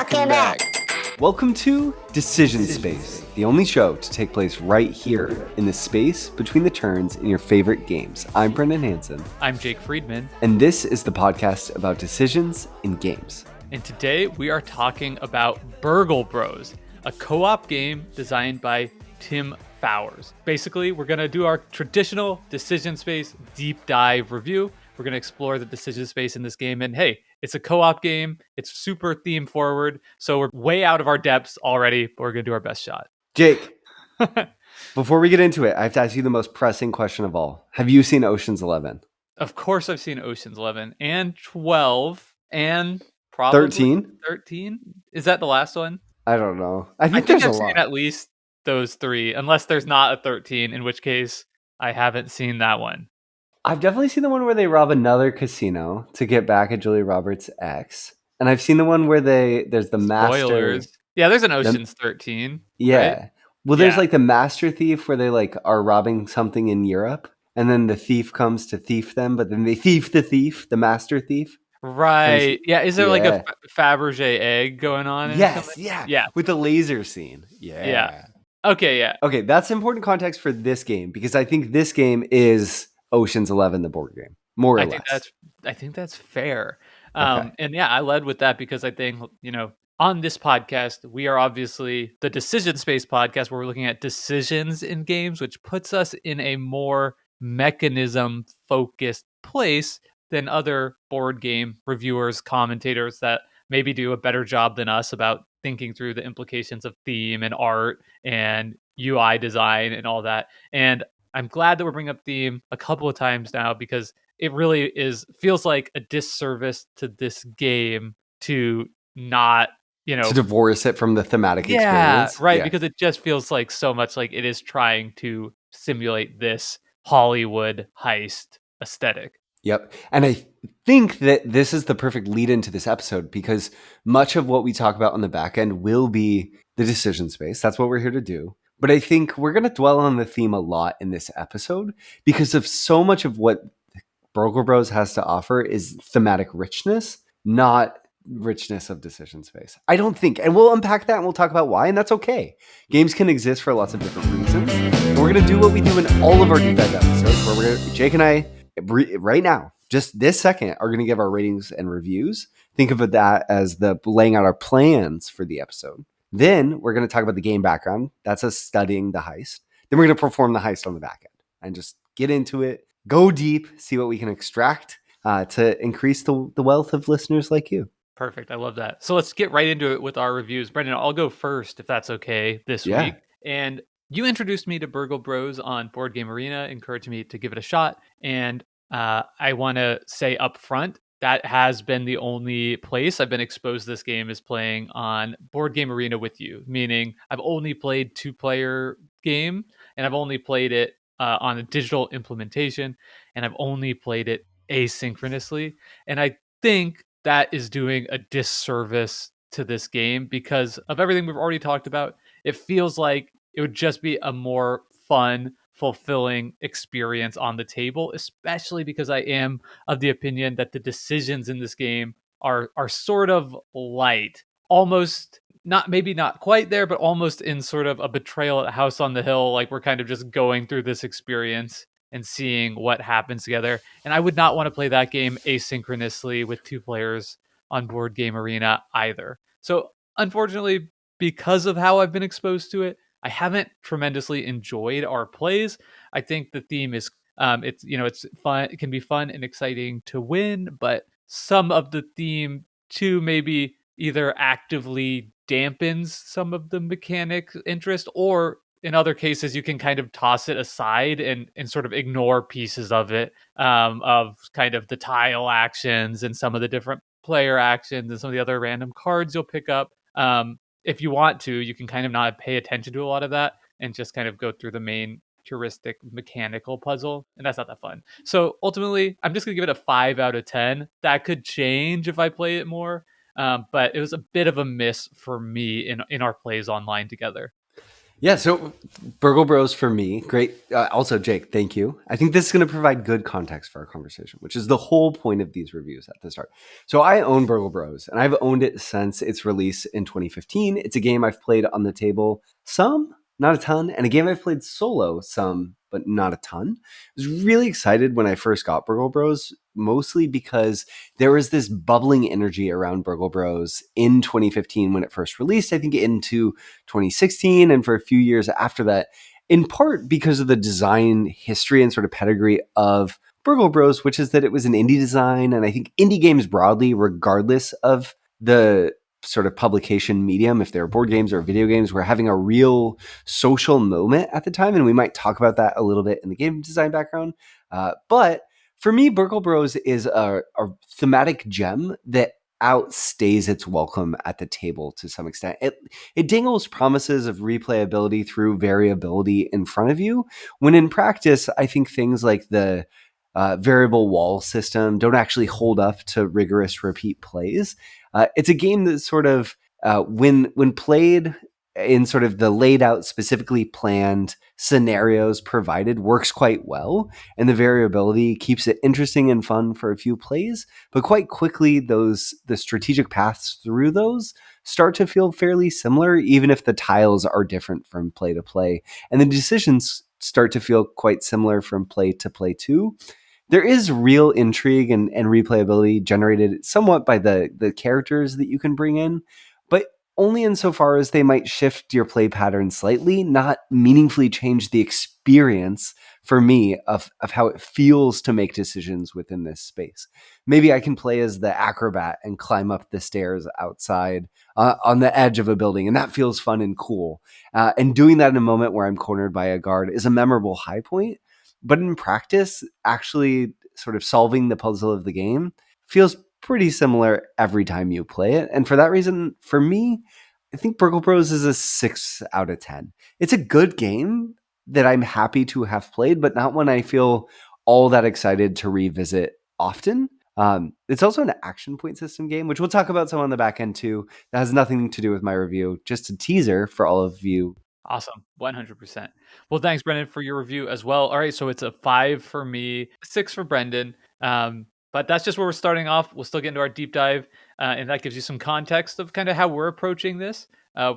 Welcome back. Welcome to Decision Space, the only show to take place right here in the space between the turns in your favorite games. I'm Brendan Hansen. I'm Jake Friedman. And this is the podcast about decisions in games. And today we are talking about Burgle Bros, a co-op game designed by Tim Fowers. Basically, we're going to do our traditional Decision Space deep dive review. We're going to explore the decision space in this game. And hey, it's a co-op game. It's super theme forward. So we're way out of our depths already, but we're going to do our best shot. Jake, before we get into it, I have to ask you the most pressing question of all. Have you seen Ocean's 11? Of course I've seen Ocean's 11 and 12 and probably 13? 13? Is that the last one? I don't know. I think I've there's a seen lot. at least those three, unless there's not a 13, in which case I haven't seen that one. I've definitely seen the one where they rob another casino to get back at Julia Roberts' ex. And I've seen the one where there's the Spoilers. master. Yeah, there's an Ocean's 13. Yeah. Right? Well, there's Yeah. like the master thief where they like are robbing something in Europe. And then the thief comes to thief them, but then they thief, the master thief. Right. Yeah. Is there like Yeah. a Fabergé egg going on? Yes, yeah. Yeah. With the laser scene. Yeah. Okay, yeah. Okay, that's important context for this game because I think this game is Ocean's 11, the board game, more or less. I think that's fair. Okay. And yeah, I led with that because I think, on this podcast, we are obviously the Decision Space podcast where we're looking at decisions in games, which puts us in a more mechanism focused place than other board game reviewers, commentators that maybe do a better job than us about thinking through the implications of theme and art and UI design and all that. And I'm glad that we're bringing up theme a couple of times now because it really feels like a disservice to this game to not, To divorce it from the thematic experience. right, because it just feels like so much like it is trying to simulate this Hollywood heist aesthetic. Yep. And I think that this is the perfect lead into this episode because much of what we talk about on the back end will be the decision space. That's what we're here to do. But I think we're going to dwell on the theme a lot in this episode because of so much of what Burgle Bros has to offer is thematic richness, not richness of decision space. I don't think. And we'll unpack that and we'll talk about why, and that's okay. Games can exist for lots of different reasons. And we're going to do what we do in all of our deep dive episodes where Jake and I, right now, just this second, are going to give our ratings and reviews. Think of that as the laying out our plans for the episode. Then we're going to talk about the game background. That's us studying the heist. Then we're going to perform the heist on the back end and just get into it, go deep, see what we can extract to increase the wealth of listeners like you. Perfect. I love that. So let's get right into it with our reviews. Brendan, I'll go first if that's okay this week. And you introduced me to Burgle Bros on Board Game Arena, encouraged me to give it a shot. And I want to say up front, that has been the only place I've been exposed to this game is playing on Board Game Arena with you, meaning I've only played 2-player game and I've only played it on a digital implementation and I've only played it asynchronously. And I think that is doing a disservice to this game because of everything we've already talked about. It feels like it would just be a more fun, fulfilling experience on the table, especially because I am of the opinion that the decisions in this game are sort of light, almost maybe not quite there, but almost in sort of a betrayal at House on the Hill. Like we're kind of just going through this experience and seeing what happens together. And I would not want to play that game asynchronously with 2 players on Board Game Arena either. So unfortunately, because of how I've been exposed to it, I haven't tremendously enjoyed our plays. I think the theme is it's fun. It can be fun and exciting to win, but some of the theme too maybe either actively dampens some of the mechanic interest, or in other cases you can kind of toss it aside and sort of ignore pieces of it, of kind of the tile actions and some of the different player actions and some of the other random cards you'll pick up. If you want to, you can kind of not pay attention to a lot of that and just kind of go through the main heuristic mechanical puzzle, and that's not that fun. So ultimately, I'm just gonna give it a 5 out of 10. That could change if I play it more, but it was a bit of a miss for me in our plays online together. Yeah, so Burgle Bros for me, great. Also, Jake, thank you. I think this is going to provide good context for our conversation, which is the whole point of these reviews at the start. So, I own Burgle Bros, and I've owned it since its release in 2015. It's a game I've played on the table some, not a ton, and a game I've played solo some, but not a ton. I was really excited when I first got Burgle Bros, mostly because there was this bubbling energy around Burgle Bros in 2015 when it first released, I think into 2016 and for a few years after that, in part because of the design history and sort of pedigree of Burgle Bros, which is that it was an indie design. And I think indie games broadly, regardless of the sort of publication medium, if they're board games or video games, were having a real social moment at the time. And we might talk about that a little bit in the game design background. But for me, Burgle Bros is a thematic gem that outstays its welcome at the table to some extent. It dangles promises of replayability through variability in front of you, when in practice, I think things like the variable wall system don't actually hold up to rigorous repeat plays. It's a game that sort of, when played in sort of the laid out, specifically planned scenarios provided, works quite well, and the variability keeps it interesting and fun for a few plays. But quite quickly, the strategic paths through those start to feel fairly similar, even if the tiles are different from play to play, and the decisions start to feel quite similar from play to play too. There is real intrigue and replayability generated somewhat by the characters that you can bring in, but only insofar as they might shift your play pattern slightly, not meaningfully change the experience for me of how it feels to make decisions within this space. Maybe I can play as the acrobat and climb up the stairs outside on the edge of a building, and that feels fun and cool. And doing that in a moment where I'm cornered by a guard is a memorable high point. But in practice, actually sort of solving the puzzle of the game feels pretty similar every time you play it. And for that reason, for me, I think Burgle Bros is a 6 out of 10. It's a good game that I'm happy to have played, but not one I feel all that excited to revisit often. It's also an action point system game, which we'll talk about some on the back end too. That has nothing to do with my review, just a teaser for all of you. Awesome. 100%. Well, thanks, Brendan, for your review as well. All right. So it's a 5 for me, 6 for Brendan. But that's just where we're starting off. We'll still get into our deep dive. And that gives you some context of kind of how we're approaching this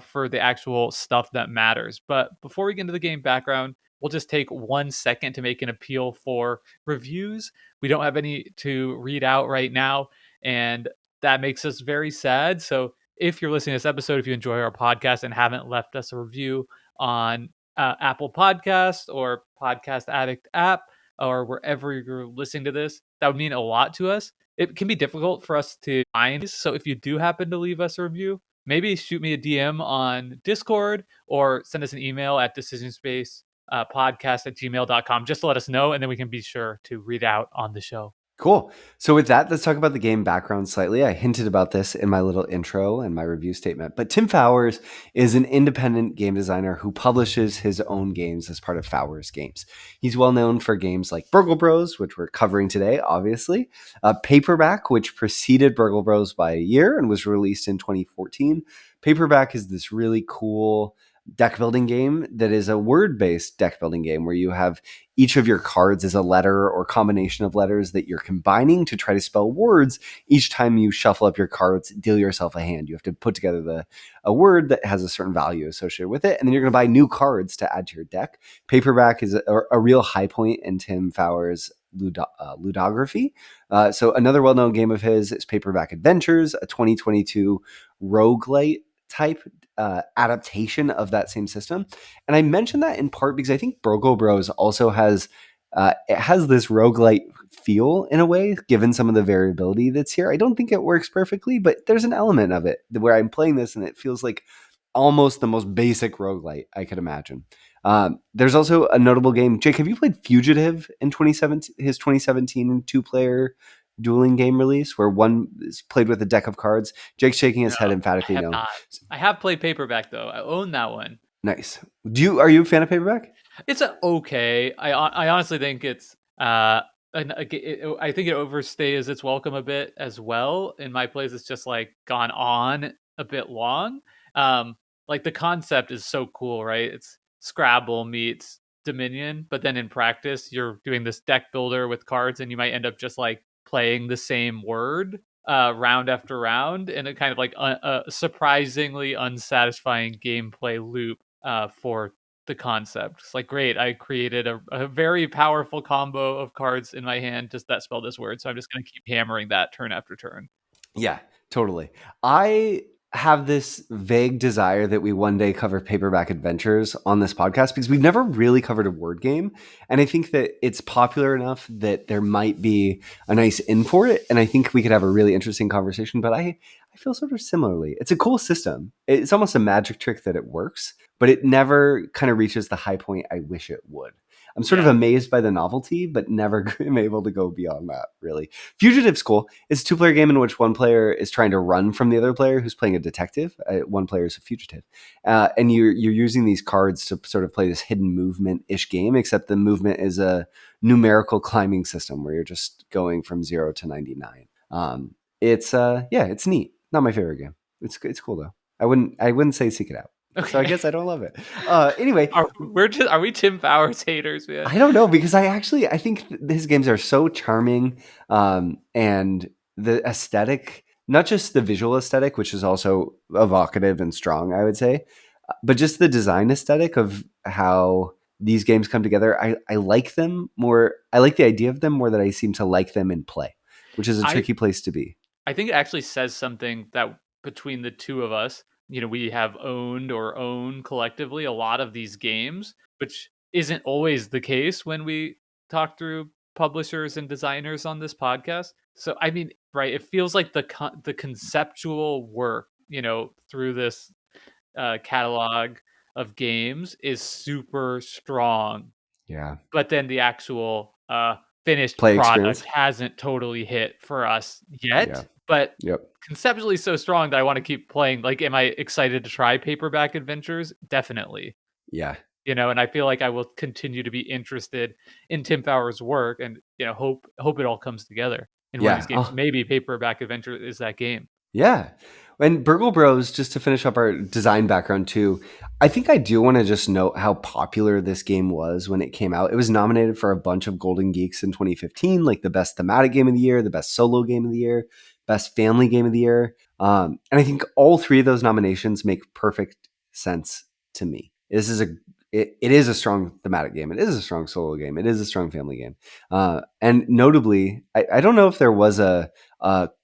for the actual stuff that matters. But before we get into the game background, we'll just take 1 second to make an appeal for reviews. We don't have any to read out right now. And that makes us very sad. So if you're listening to this episode, if you enjoy our podcast and haven't left us a review on Apple Podcast or Podcast Addict app or wherever you're listening to this, that would mean a lot to us. It can be difficult for us to find these. So if you do happen to leave us a review, maybe shoot me a DM on Discord or send us an email at decisionspace podcast@gmail.com just to let us know, and then we can be sure to read out on the show. Cool. So with that, let's talk about the game background slightly. I hinted about this in my little intro and my review statement, but Tim Fowers is an independent game designer who publishes his own games as part of Fowers Games. He's well known for games like Burgle Bros, which we're covering today, obviously, Paperback, which preceded Burgle Bros by a year and was released in 2014. Paperback is this really cool deck building game that is a word-based deck building game where you have each of your cards is a letter or combination of letters that you're combining to try to spell words. Each time you shuffle up your cards, deal yourself a hand. You have to put together a word that has a certain value associated with it, and then you're going to buy new cards to add to your deck. Paperback is a real high point in Tim Fowers' ludography. So another well-known game of his is Paperback Adventures, a 2022 roguelite type adaptation of that same system. And I mention that in part because I think Burgle Bros also has it has this roguelite feel in a way, given some of the variability that's here. I don't think it works perfectly, but there's an element of it where I'm playing this and it feels like almost the most basic roguelite I could imagine. There's also a notable game. Jake, have you played Fugitive in 2017? His 2017 two-player dueling game release, where one is played with a deck of cards. Jake's shaking his No, head I emphatically. have No, not. I have played Paperback though. I own that one. nice. Are you a fan of Paperback? It's a okay. I honestly think it's I think it overstays its welcome a bit as well. In my plays, it's just like gone on a bit long. like the concept is so cool, right? It's Scrabble meets Dominion, but then in practice, you're doing this deck builder with cards, and you might end up just like playing the same word round after round in a kind of like a surprisingly unsatisfying gameplay loop for the concept. It's like, great, I created a very powerful combo of cards in my hand just that spell this word. So I'm just going to keep hammering that turn after turn. Yeah, totally. I have this vague desire that we one day cover paperback adventures on this podcast because we've never really covered a word game. And I think that it's popular enough that there might be a nice in for it. And I think we could have a really interesting conversation. But I feel sort of similarly. It's a cool system. It's almost a magic trick that it works, but it never kind of reaches the high point I wish it would. I'm sort of amazed by the novelty, but never am able to go beyond that, really. Fugitive's cool. It's a 2-player game in which one player is trying to run from the other player who's playing a detective. One player is a fugitive. And you're using these cards to sort of play this hidden movement-ish game, except the movement is a numerical climbing system where you're just going from 0 to 99. It's neat. Not my favorite game. It's cool, though. I wouldn't say seek it out. Okay. So I guess I don't love it. Anyway, are we Tim Fower's haters, man? I don't know, because I think his games are so charming, and the aesthetic, not just the visual aesthetic, which is also evocative and strong, I would say, but just the design aesthetic of how these games come together. I like them more. I like the idea of them more than I seem to like them in play, which is a tricky place to be. I think it actually says something that between the two of us, we have owned or own collectively a lot of these games, which isn't always the case when we talk through publishers and designers on this podcast. So, I mean, right, it feels like the conceptual work, through this catalog of games is super strong. Yeah. But then the actual finished play product experience hasn't totally hit for us yet. But conceptually so strong that I want to keep playing. Like, am I excited to try paperback adventures? Definitely. Yeah. And I feel like I will continue to be interested in Tim Fower's work, and hope it all comes together in one of these games. Maybe paperback adventure is that game. Yeah. And Burgle Bros, just to finish up our design background too, I think I do want to just note how popular this game was when it came out. It was nominated for a bunch of Golden Geeks in 2015, like the best thematic game of the year, the best solo game of the year, best family game of the year. And I think all three of those nominations make perfect sense to me. This is it is a strong thematic game. It is a strong solo game. It is a strong family game. And notably, I don't know if there was a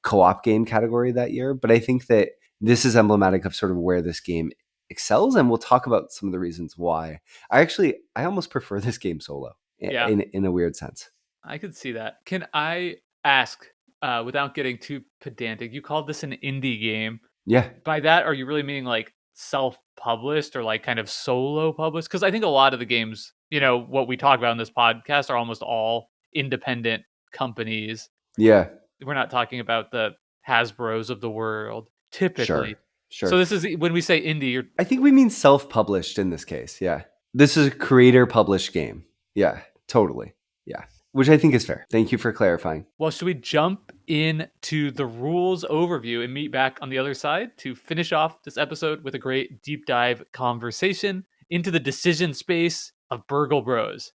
co-op game category that year, but I think that this is emblematic of sort of where this game excels, and we'll talk about some of the reasons why. I almost prefer this game solo in a weird sense. I could see that. Can I ask, without getting too pedantic, you called this an indie game. Yeah. By that, are you really meaning like self-published or like kind of solo published? Because I think a lot of the games, what we talk about in this podcast are almost all independent companies. Yeah. We're not talking about the Hasbros of the world, typically. Sure. So this is when we say indie. I think we mean self-published in this case. Yeah. This is a creator-published game. Yeah, totally. Yeah. Which I think is fair. Thank you for clarifying. Well, should we jump into the rules overview and meet back on the other side to finish off this episode with a great deep dive conversation into the decision space of Burgle Bros?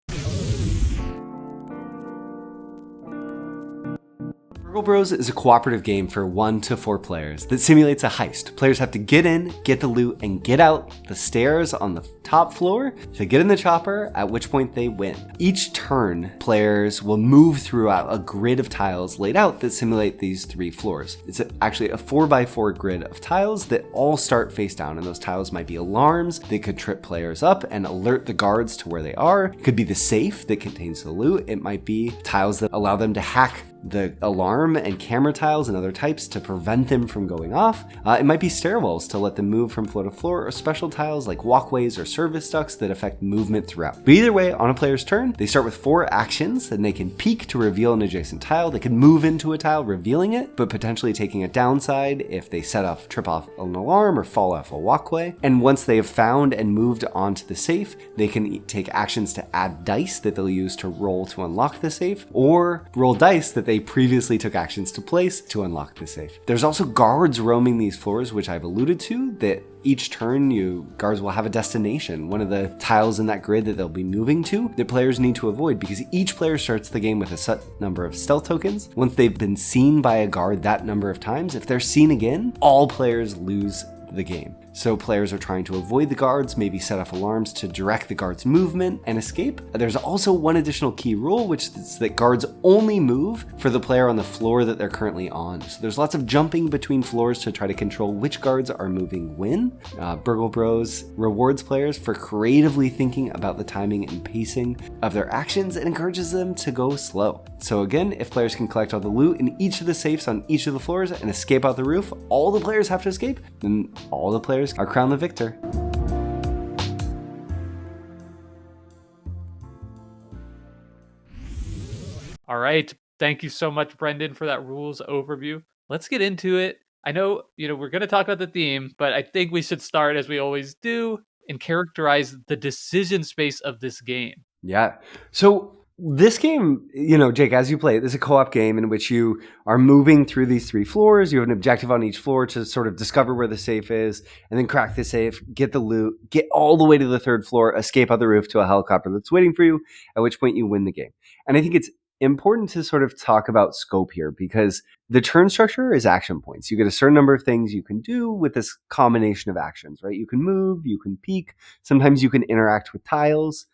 Burgle Bros is a cooperative game for 1 to 4 players that simulates a heist. Players have to get in, get the loot, and get out the stairs on the top floor to get in the chopper, at which point they win. Each turn, players will move throughout a grid of tiles laid out that simulate these 3 floors. It's actually a 4x4 grid of tiles that all start face down, and those tiles might be alarms that could trip players up and alert the guards to where they are. It could be the safe that contains the loot. It might be tiles that allow them to hack the alarm and camera tiles and other types to prevent them from going off. It might be stairwells to let them move from floor to floor, or special tiles like walkways or service ducts that affect movement throughout. But either way, on a player's turn, they start with 4 actions, and they can peek to reveal an adjacent tile. They can move into a tile, revealing it, but potentially taking a downside if they trip off an alarm or fall off a walkway. And once they have found and moved onto the safe, they can take actions to add dice that they'll use to roll to unlock the safe, or roll dice that they previously took took actions to place to unlock the safe. There's also guards roaming these floors, which I've alluded to, that each turn guards will have a destination, one of the tiles in that grid that they'll be moving to that players need to avoid, because each player starts the game with a set number of stealth tokens. Once they've been seen by a guard that number of times, if they're seen again, all players lose the game. So players are trying to avoid the guards, maybe set off alarms to direct the guards' movement and escape. There's also one additional key rule, which is that guards only move for the player on the floor that they're currently on. So there's lots of jumping between floors to try to control which guards are moving when. Burgle Bros rewards players for creatively thinking about the timing and pacing of their actions and encourages them to go slow. So again, if players can collect all the loot in each of the safes on each of the floors and escape out the roof, all the players have to escape, then all the players are crowned the victor. All right. Thank you so much, Brendan, for that rules overview. Let's get into it. I know, we're going to talk about the theme, but I think we should start, as we always do, and characterize the decision space of this game. Yeah. So this game, Jake, as you play it, this is a co-op game in which you are moving through these 3 floors. You have an objective on each floor to sort of discover where the safe is, and then crack the safe, get the loot, get all the way to the 3rd floor, escape out the roof to a helicopter that's waiting for you, at which point you win the game. And I think it's important to sort of talk about scope here, because the turn structure is action points. You get a certain number of things you can do with this combination of actions, right? You can move, you can peek, sometimes you can interact with tiles.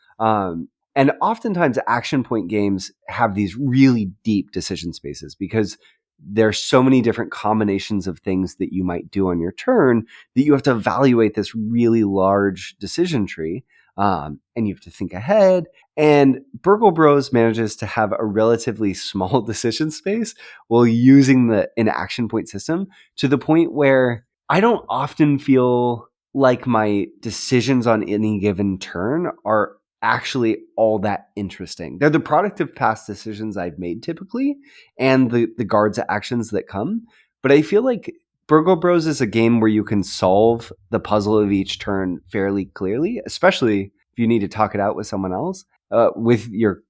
And oftentimes action point games have these really deep decision spaces because there's so many different combinations of things that you might do on your turn that you have to evaluate this really large decision tree. And you have to think ahead. And Burgle Bros manages to have a relatively small decision space while using an action point system, to the point where I don't often feel like my decisions on any given turn are actually all that interesting. They're the product of past decisions I've made typically, and the guards' actions that come. But I feel like Burgle Bros is a game where you can solve the puzzle of each turn fairly clearly, especially if you need to talk it out with someone else, with your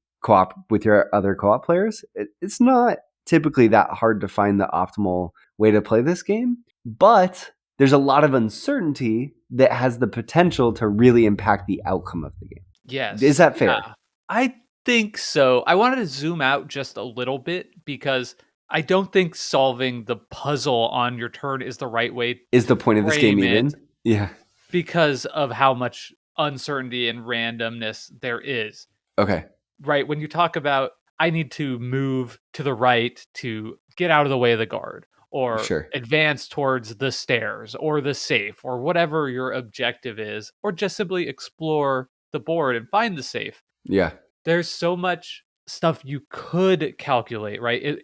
other co-op players. It's not typically that hard to find the optimal way to play this game, but there's a lot of uncertainty that has the potential to really impact the outcome of the game. Yes. Is that fair? Yeah, I think so. I wanted to zoom out just a little bit because I don't think solving the puzzle on your turn is the right way. Is the point of this game even? Yeah. Because of how much uncertainty and randomness there is. Okay. Right. When you talk about, I need to move to the right to get out of the way of the guard, or advance towards the stairs or the safe, or whatever your objective is, or just simply explore the board and find the safe. Yeah. There's so much stuff you could calculate, right?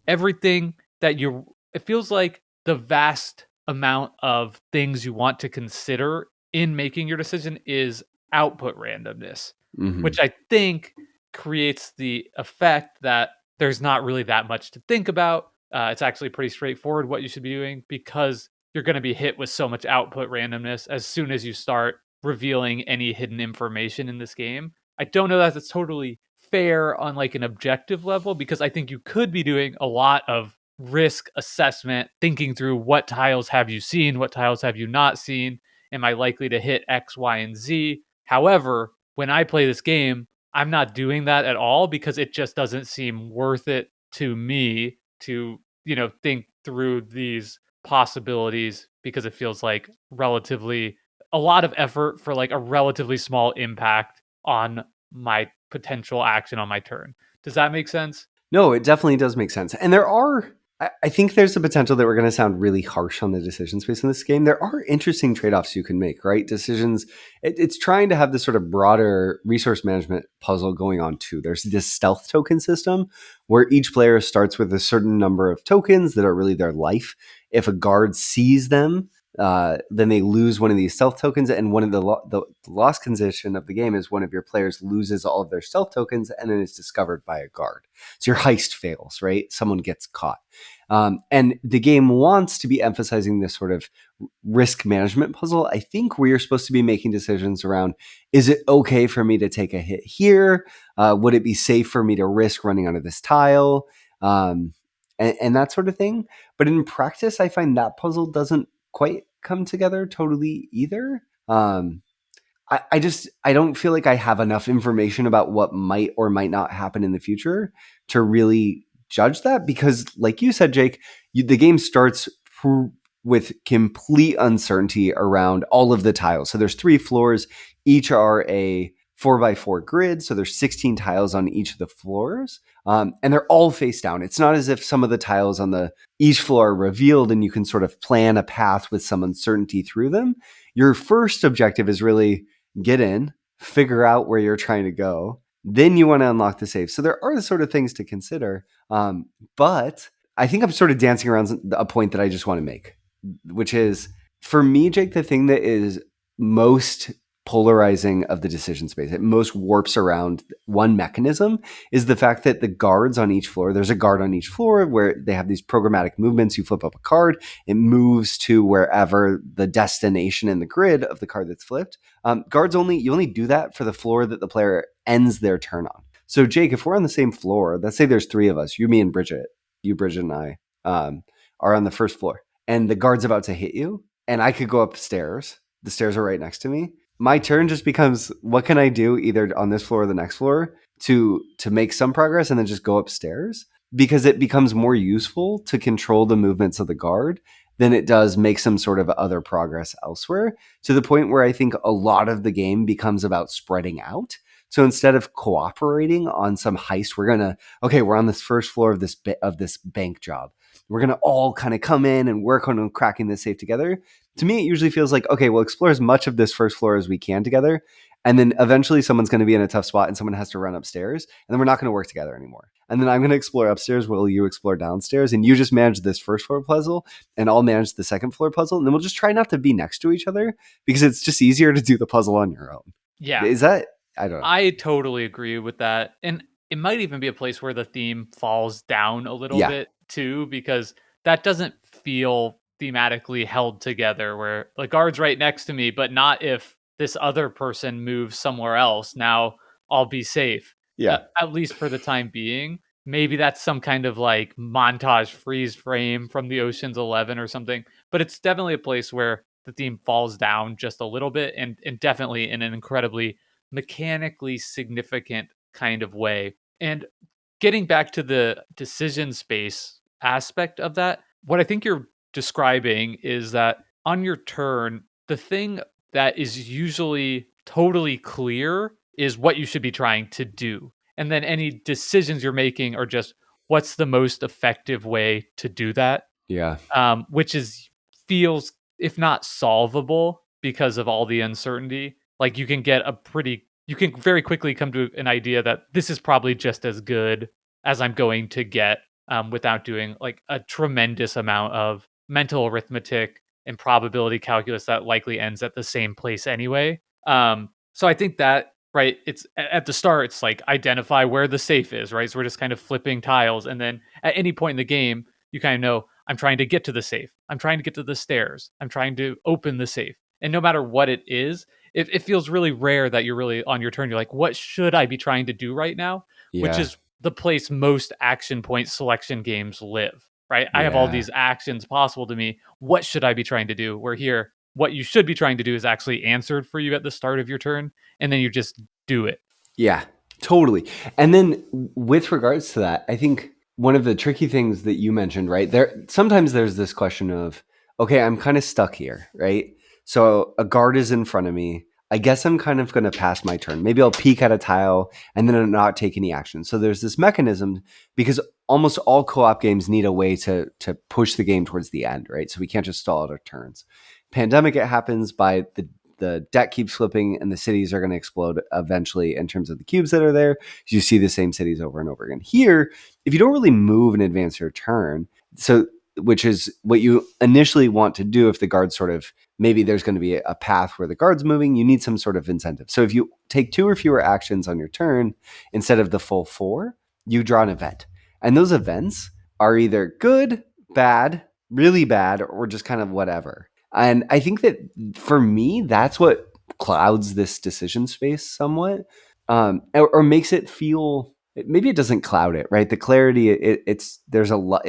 Everything that it feels like the vast amount of things you want to consider in making your decision is output randomness, which I think creates the effect that there's not really that much to think about. It's actually pretty straightforward what you should be doing, because you're going to be hit with so much output randomness as soon as you start revealing any hidden information in this game. I don't know that that's totally fair on like an objective level, because I think you could be doing a lot of risk assessment, thinking through what tiles have you seen, what tiles have you not seen, am I likely to hit X, Y, and Z. However, when I play this game, I'm not doing that at all, because it just doesn't seem worth it to me to, think through these possibilities, because it feels like relatively a lot of effort for like a relatively small impact on my potential action on my turn. Does that make sense? No, it definitely does make sense. And I think there's the potential that we're going to sound really harsh on the decision space in this game. There are interesting trade-offs you can make, right? Decisions, it's trying to have this sort of broader resource management puzzle going on too. There's this stealth token system where each player starts with a certain number of tokens that are really their life. If a guard sees them, then they lose one of these stealth tokens, and one of the loss condition of the game is one of your players loses all of their stealth tokens and then is discovered by a guard. So your heist fails, right? Someone gets caught. And the game wants to be emphasizing this sort of risk management puzzle. I think where you're supposed to be making decisions around, is it okay for me to take a hit here? Would it be safe for me to risk running onto this tile? and that sort of thing. But in practice, I find that puzzle doesn't quite come together totally either. I don't feel like I have enough information about what might or might not happen in the future to really judge that, because like you said, Jake, the game starts with complete uncertainty around all of the tiles. So there's 3 floors, each are a 4x4 grid. So there's 16 tiles on each of the floors, and they're all face down. It's not as if some of the tiles on each floor are revealed and you can sort of plan a path with some uncertainty through them. Your first objective is really get in, figure out where you're trying to go. Then you want to unlock the safe. So there are the sort of things to consider. But I think I'm sort of dancing around a point that I just want to make, which is, for me, Jake, the thing that is most polarizing of the decision space, it most warps around one mechanism, is the fact that the guards on each floor, there's a guard on each floor where they have these programmatic movements. You flip up a card, it moves to wherever the destination in the grid of the card that's flipped. Guards you only do that for the floor that the player ends their turn on. So Jake, if we're on the same floor, let's say there's 3 of us, you, me, and Bridget, and I, are on the first floor, and the guard's about to hit you, and I could go upstairs. The stairs are right next to me. My turn just becomes, what can I do either on this floor or the next floor to make some progress and then just go upstairs? Because it becomes more useful to control the movements of the guard than it does make some sort of other progress elsewhere, to the point where I think a lot of the game becomes about spreading out. So instead of cooperating on some heist, we're on this first floor of this bank job. We're going to all kind of come in and work on cracking this safe together. To me, it usually feels like, okay, we'll explore as much of this first floor as we can together. And then eventually someone's going to be in a tough spot and someone has to run upstairs. And then we're not going to work together anymore. And then I'm going to explore upstairs while you explore downstairs. And you just manage this first floor puzzle and I'll manage the second floor puzzle. And then we'll just try not to be next to each other, because it's just easier to do the puzzle on your own. Yeah. Is that, I don't know. I totally agree with that. And it might even be a place where the theme falls down a little bit too, because that doesn't feel thematically held together, where the guard's right next to me, but not if this other person moves somewhere else. Now I'll be safe. Yeah. At least for the time being. Maybe that's some kind of like montage freeze frame from the Ocean's 11 or something. But it's definitely a place where the theme falls down just a little bit, and definitely in an incredibly mechanically significant kind of way. And getting back to the decision space aspect of that, what I think you're describing is that on your turn, the thing that is usually totally clear is what you should be trying to do. And then any decisions you're making are just what's the most effective way to do that. Yeah. Which feels, if not solvable, because of all the uncertainty. Like you can very quickly come to an idea that this is probably just as good as I'm going to get, without doing like a tremendous amount of mental arithmetic and probability calculus that likely ends at the same place anyway. So I think that, right, it's at the start, it's like identify where the safe is, right? So we're just kind of flipping tiles. And then at any point in the game, you kind of know, I'm trying to get to the safe. I'm trying to get to the stairs. I'm trying to open the safe. And no matter what it is, it feels really rare that you're really on your turn. You're like, what should I be trying to do right now? Yeah. Which is the place most action point selection games live, right? I have all these actions possible to me. What should I be trying to do? Where here, what you should be trying to do is actually answered for you at the start of your turn. And then you just do it. Yeah, totally. And then with regards to that, I think one of the tricky things that you mentioned, right? Sometimes there's this question of, okay, I'm kind of stuck here, right? So a guard is in front of me. I guess I'm kind of going to pass my turn. Maybe I'll peek at a tile and then not take any action. So there's this mechanism, because almost all co-op games need a way to push the game towards the end, right? So we can't just stall out our turns. Pandemic, it happens by the deck keeps flipping and the cities are going to explode eventually in terms of the cubes that are there. You see the same cities over and over again. Here, if you don't really move and advance your turn, which is what you initially want to do if the guard sort of, maybe there's going to be a path where the guard's moving, you need some sort of incentive. So if you take 2 or fewer actions on your turn instead of the full 4, you draw an event. And those events are either good, bad, really bad, or just kind of whatever. And I think that for me, that's what clouds this decision space somewhat, or makes it feel, maybe it doesn't cloud it, right? The clarity, there's a lot.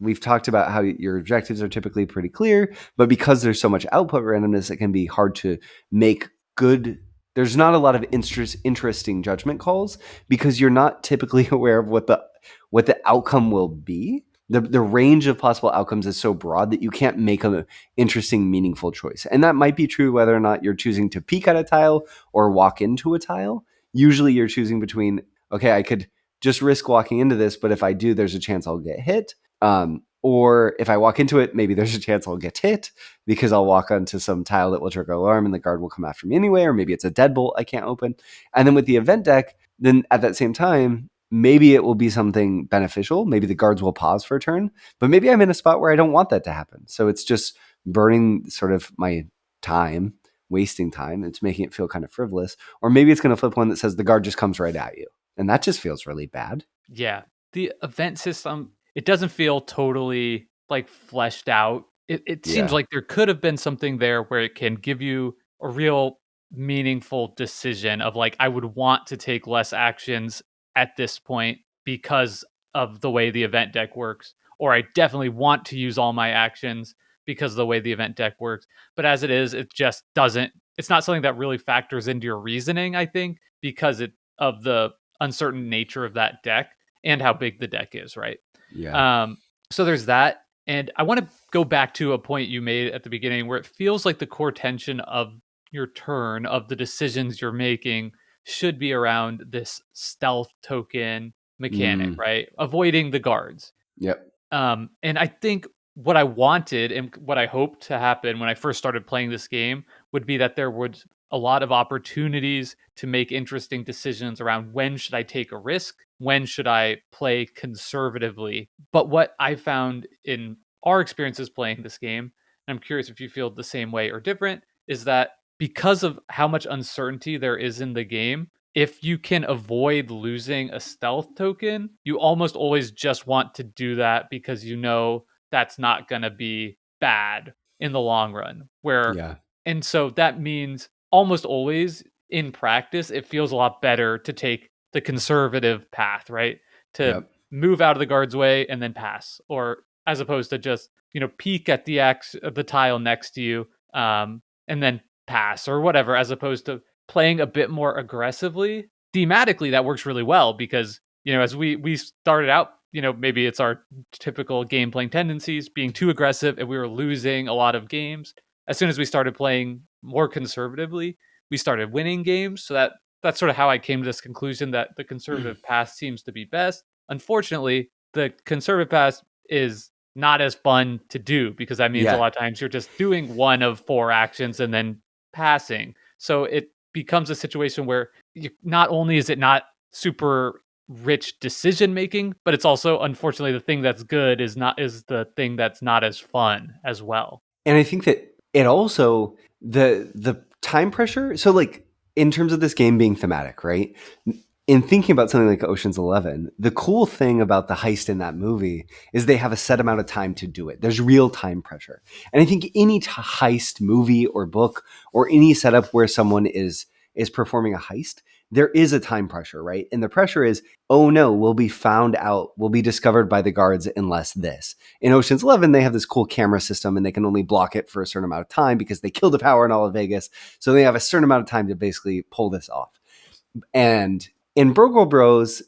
We've talked about how your objectives are typically pretty clear, but because there's so much output randomness, it can be hard to make good. There's not a lot of interesting judgment calls because you're not typically aware of what the outcome will be. The range of possible outcomes is so broad that you can't make an interesting, meaningful choice. And that might be true whether or not you're choosing to peek at a tile or walk into a tile. Usually you're choosing between, okay, I could just risk walking into this, but if I do, there's a chance I'll get hit. Or if I walk into it, maybe there's a chance I'll get hit because I'll walk onto some tile that will trigger alarm and the guard will come after me anyway, or maybe it's a deadbolt I can't open. And then with the event deck, then at that same time, maybe it will be something beneficial. Maybe the guards will pause for a turn, but maybe I'm in a spot where I don't want that to happen. So it's just burning sort of my time, wasting time. It's making it feel kind of frivolous. Or maybe it's going to flip one that says the guard just comes right at you. And that just feels really bad. Yeah. The event system, it doesn't feel totally like fleshed out. It seems like there could have been something there where it can give you a real meaningful decision of like, I would want to take less actions at this point because of the way the event deck works, or I definitely want to use all my actions because of the way the event deck works. But as it is, it just doesn't, it's not something that really factors into your reasoning, I think, because of the uncertain nature of that deck and how big the deck is, right? Yeah. So there's that. And I want to go back to a point you made at the beginning where it feels like the core tension of your turn, of the decisions you're making, should be around this stealth token mechanic, right? Avoiding the guards. Yep. And I think what I wanted and what I hoped to happen when I first started playing this game would be that there would a lot of opportunities to make interesting decisions around when should I take a risk, when should I play conservatively. But what I found in our experiences playing this game, and I'm curious if you feel the same way or different, is that because of how much uncertainty there is in the game, if you can avoid losing a stealth token, you almost always just want to do that because you know that's not going to be bad in the long run. Yeah. And so that means almost always in practice, it feels a lot better to take the conservative path, right? To Yep. move out of the guard's way and then pass, or as opposed to just, peek at the tile next to you, and then pass or whatever, as opposed to playing a bit more aggressively. Thematically, that works really well because, as we started out, maybe it's our typical game playing tendencies being too aggressive and we were losing a lot of games. As soon as we started playing more conservatively, we started winning games. So that's sort of how I came to this conclusion that the conservative path seems to be best. Unfortunately, the conservative path is not as fun to do because that means a Yeah. lot of times you're just doing one of four actions and then passing. So it becomes a situation where not only is it not super rich decision making, but it's also unfortunately the thing that's good is the thing that's not as fun as well. And I think that it also the time pressure. So like in terms of this game being thematic, right? In thinking about something like Ocean's 11, the cool thing about the heist in that movie is they have a set amount of time to do it. There's real time pressure. And I think any heist movie or book or any setup where someone is performing a heist, there is a time pressure, right? And the pressure is, oh no, we'll be found out, we'll be discovered by the guards unless this. In Ocean's 11, they have this cool camera system and they can only block it for a certain amount of time because they killed the power in all of Vegas. So they have a certain amount of time to basically pull this off. And in Burgle Bros,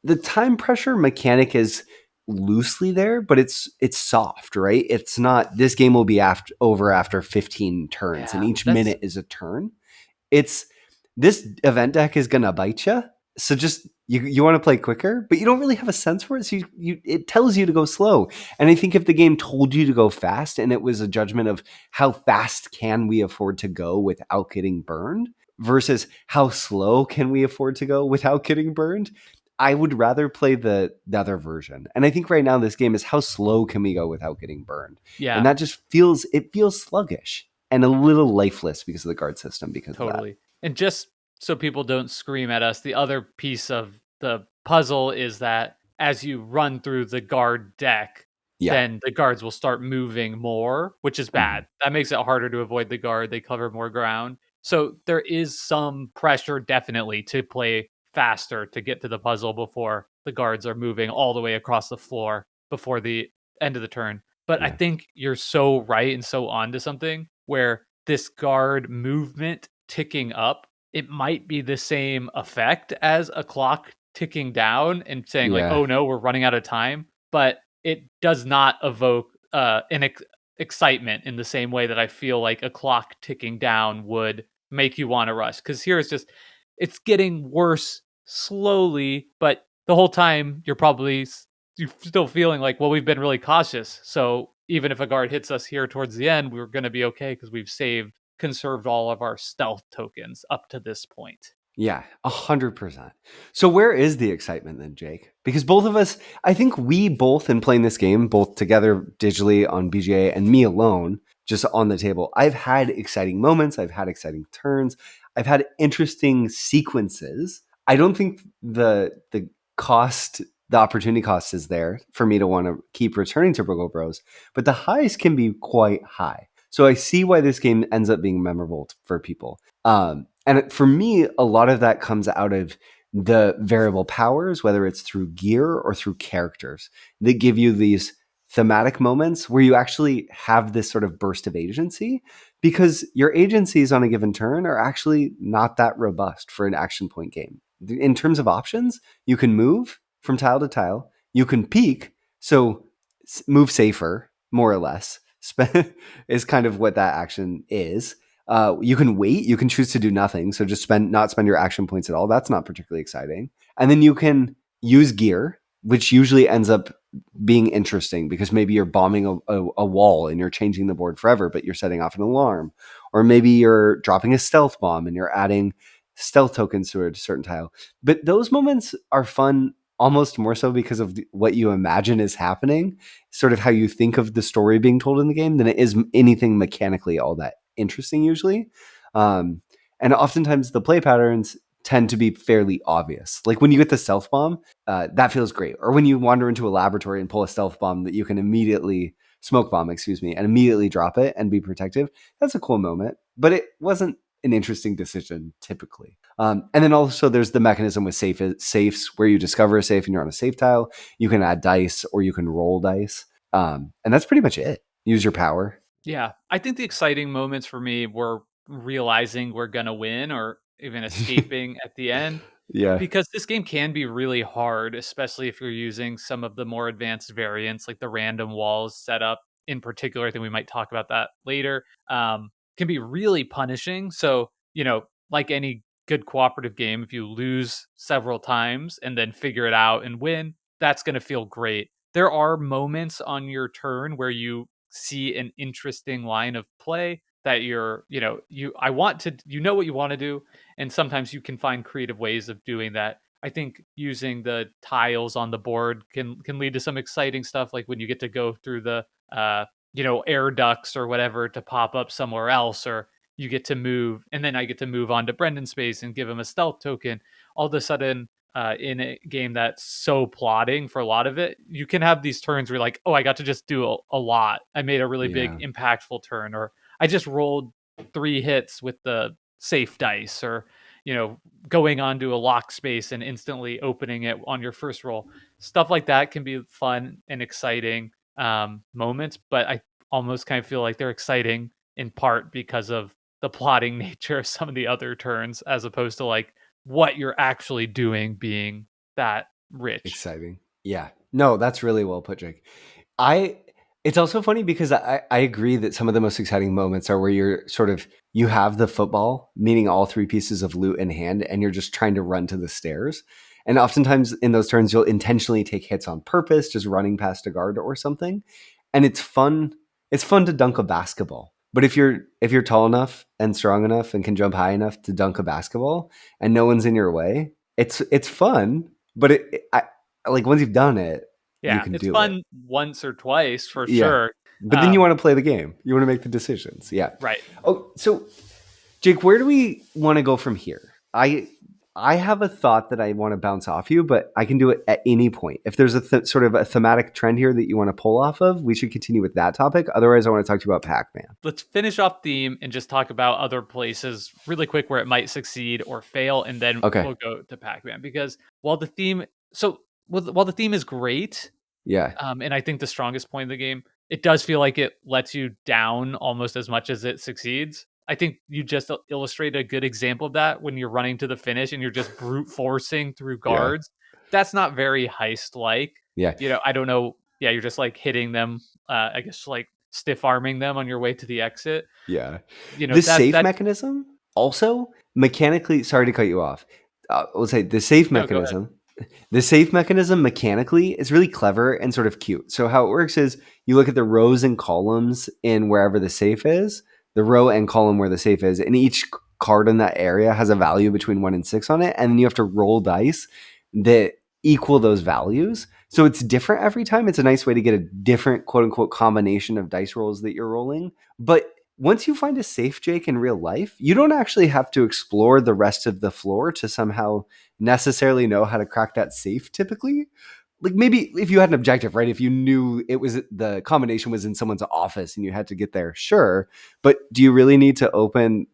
the time pressure mechanic is loosely there, but it's soft, right? It's not this game will be over after 15 turns, and each minute is a turn. It's this event deck is gonna bite you. So just you want to play quicker, but you don't really have a sense for it. So it tells you to go slow. And I think if the game told you to go fast and it was a judgment of how fast can we afford to go without getting burned versus how slow can we afford to go without getting burned, I would rather play the other version. And I think right now this game is how slow can we go without getting burned? Yeah. And that just feels sluggish and a little lifeless because of the guard system because of that. And just so people don't scream at us, the other piece of the puzzle is that as you run through the guard deck, then the guards will start moving more, which is bad. That makes it harder to avoid the guard. They cover more ground. So there is some pressure definitely to play faster to get to the puzzle before the guards are moving all the way across the floor before the end of the turn. But I Yeah. think you're so right and so on to something where this guard movement ticking up, it might be the same effect as a clock ticking down and saying like, Yeah. "Oh no, we're running out of time," but it does not evoke excitement in the same way that I feel like a clock ticking down would make you want to rush. Because here it's just, it's getting worse slowly, but the whole time you're still feeling like, well, we've been really cautious. So even if a guard hits us here towards the end, we're going to be okay because we've conserved all of our stealth tokens up to this point. Yeah, 100%. So where is the excitement then, Jake? Because both of us, I think we both in playing this game, both together digitally on BGA and me alone, just on the table, I've had exciting moments. I've had exciting turns. I've had interesting sequences. I don't think the cost, the opportunity cost is there for me to want to keep returning to Burgle Bros, but the highs can be quite high. So I see why this game ends up being memorable for people. And for me, a lot of that comes out of the variable powers, whether it's through gear or through characters, that give you these thematic moments where you actually have this sort of burst of agency, because your agencies on a given turn are actually not that robust for an action point game. In terms of options, you can move from tile to tile, you can peek, so move safer, more or less, is kind of what that action is. You can wait. You can choose to do nothing. So just not spend your action points at all. That's not particularly exciting. And then you can use gear, which usually ends up being interesting because maybe you're bombing a wall and you're changing the board forever, but you're setting off an alarm. Or maybe you're dropping a stealth bomb and you're adding stealth tokens to a certain tile. But those moments are fun almost more so because of what you imagine is happening, sort of how you think of the story being told in the game, than it is anything mechanically all that interesting usually. Um, and oftentimes the play patterns tend to be fairly obvious. Like when you get the stealth bomb, that feels great. Or when you wander into a laboratory and pull a stealth bomb that you can immediately smoke bomb, excuse me, and immediately drop it and be protective. That's a cool moment, but it wasn't an interesting decision typically. And then also there's the mechanism with safes where you discover a safe and you're on a safe tile. You can add dice or you can roll dice. And that's pretty much it. Use your power. Yeah, I think the exciting moments for me were realizing we're gonna win or even escaping at the end, Yeah. because this game can be really hard, especially if you're using some of the more advanced variants, like the random walls setup in particular. I think we might talk about that later. Can be really punishing. So, like any good cooperative game, if you lose several times and then figure it out and win, that's going to feel great. There are moments on your turn where you see an interesting line of play that I want to, what you want to do, and sometimes you can find creative ways of doing that. I think using the tiles on the board can lead to some exciting stuff, like when you get to go through the air ducts or whatever to pop up somewhere else, or you get to move, and then I get to move on to Brendan's space and give him a stealth token. All of a sudden, in a game that's so plotting for a lot of it, you can have these turns where you're like, oh, I got to just do a lot. I made a really big, Yeah. impactful turn, or I just rolled 3 hits with the safe dice, or going onto a lock space and instantly opening it on your first roll. Stuff like that can be fun and exciting moments, but I almost kind of feel like they're exciting in part because of the plotting nature of some of the other turns, as opposed to like what you're actually doing being that rich. Exciting. Yeah. No, that's really well put, Jake. I it's also funny because I agree that some of the most exciting moments are where you have the football, meaning all three pieces of loot in hand, and you're just trying to run to the stairs. And oftentimes in those turns, you'll intentionally take hits on purpose, just running past a guard or something. And it's fun. It's fun to dunk a basketball. But if you're tall enough and strong enough and can jump high enough to dunk a basketball and no one's in your way, it's fun. But like once you've done it, you Yeah, can it's do it. fun once or twice for Yeah. sure. But then you want to play the game. You want to make the decisions. Yeah. Right. Oh, so Jake, where do we want to go from here? I have a thought that I want to bounce off you, but I can do it at any point. If there's a sort of a thematic trend here that you want to pull off of, we should continue with that topic. Otherwise, I want to talk to you about Pac-Man. Let's finish off theme and just talk about other places really quick where it might succeed or fail, and then Okay. we'll go to Pac-Man. Because while the theme, while the theme is great, Yeah. and I think the strongest point of the game, it does feel like it lets you down almost as much as it succeeds. I think you just illustrate a good example of that when you're running to the finish and you're just brute forcing through Yeah. guards. That's not very heist like. Yeah. I don't know. Yeah, you're just like hitting them. I guess like stiff arming them on your way to the exit. Yeah. The That safe that mechanism also mechanically, sorry to cut you off. Let's say the safe no, go ahead. mechanism. The safe mechanism mechanically is really clever and sort of cute. So how it works is you look at the rows and columns in wherever the safe is, the row and column where the safe is, and each card in that area has a value between 1 and 6 on it, and then you have to roll dice that equal those values. So it's different every time. It's a nice way to get a different quote unquote combination of dice rolls that you're rolling. But once you find a safe, Jake, in real life, you don't actually have to explore the rest of the floor to somehow necessarily know how to crack that safe typically. Like maybe if you had an objective, right? If you knew it was the combination was in someone's office and you had to get there, sure. But do you really need to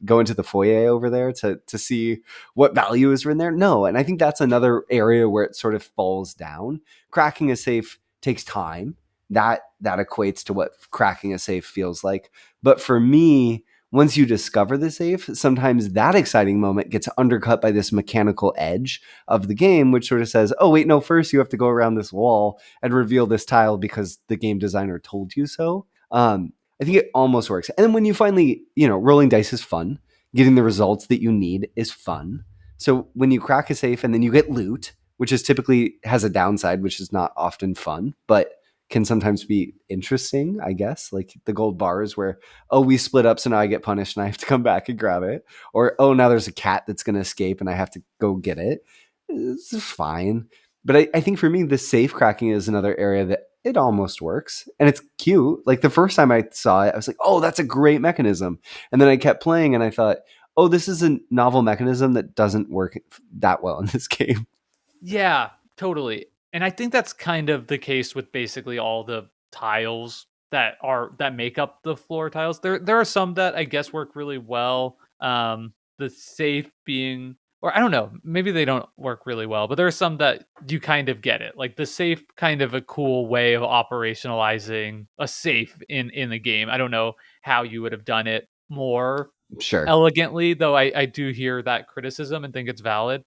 go into the foyer over there to see what values are in there? No. And I think that's another area where it sort of falls down. Cracking a safe takes time. That equates to what cracking a safe feels like. But for me, once you discover the safe, sometimes that exciting moment gets undercut by this mechanical edge of the game, which sort of says, oh, wait, no, first you have to go around this wall and reveal this tile because the game designer told you so. I think it almost works. And then when you finally, rolling dice is fun. Getting the results that you need is fun. So when you crack a safe and then you get loot, which is typically has a downside, which is not often fun, but can sometimes be interesting, I guess. Like the gold bars where, oh, we split up, so now I get punished and I have to come back and grab it. Or, oh, now there's a cat that's going to escape and I have to go get it. It's fine. But I think for me, the safe cracking is another area that it almost works. And it's cute. Like the first time I saw it, I was like, oh, that's a great mechanism. And then I kept playing and I thought, oh, this is a novel mechanism that doesn't work that well in this game. Yeah, totally. And I think that's kind of the case with basically all the tiles that make up the floor tiles. There are some that I guess work really well. The safe being, or I don't know, maybe they don't work really well, but there are some that you kind of get it. Like the safe kind of a cool way of operationalizing a safe in the game. I don't know how you would have done it more Sure. elegantly, though I do hear that criticism and think it's valid.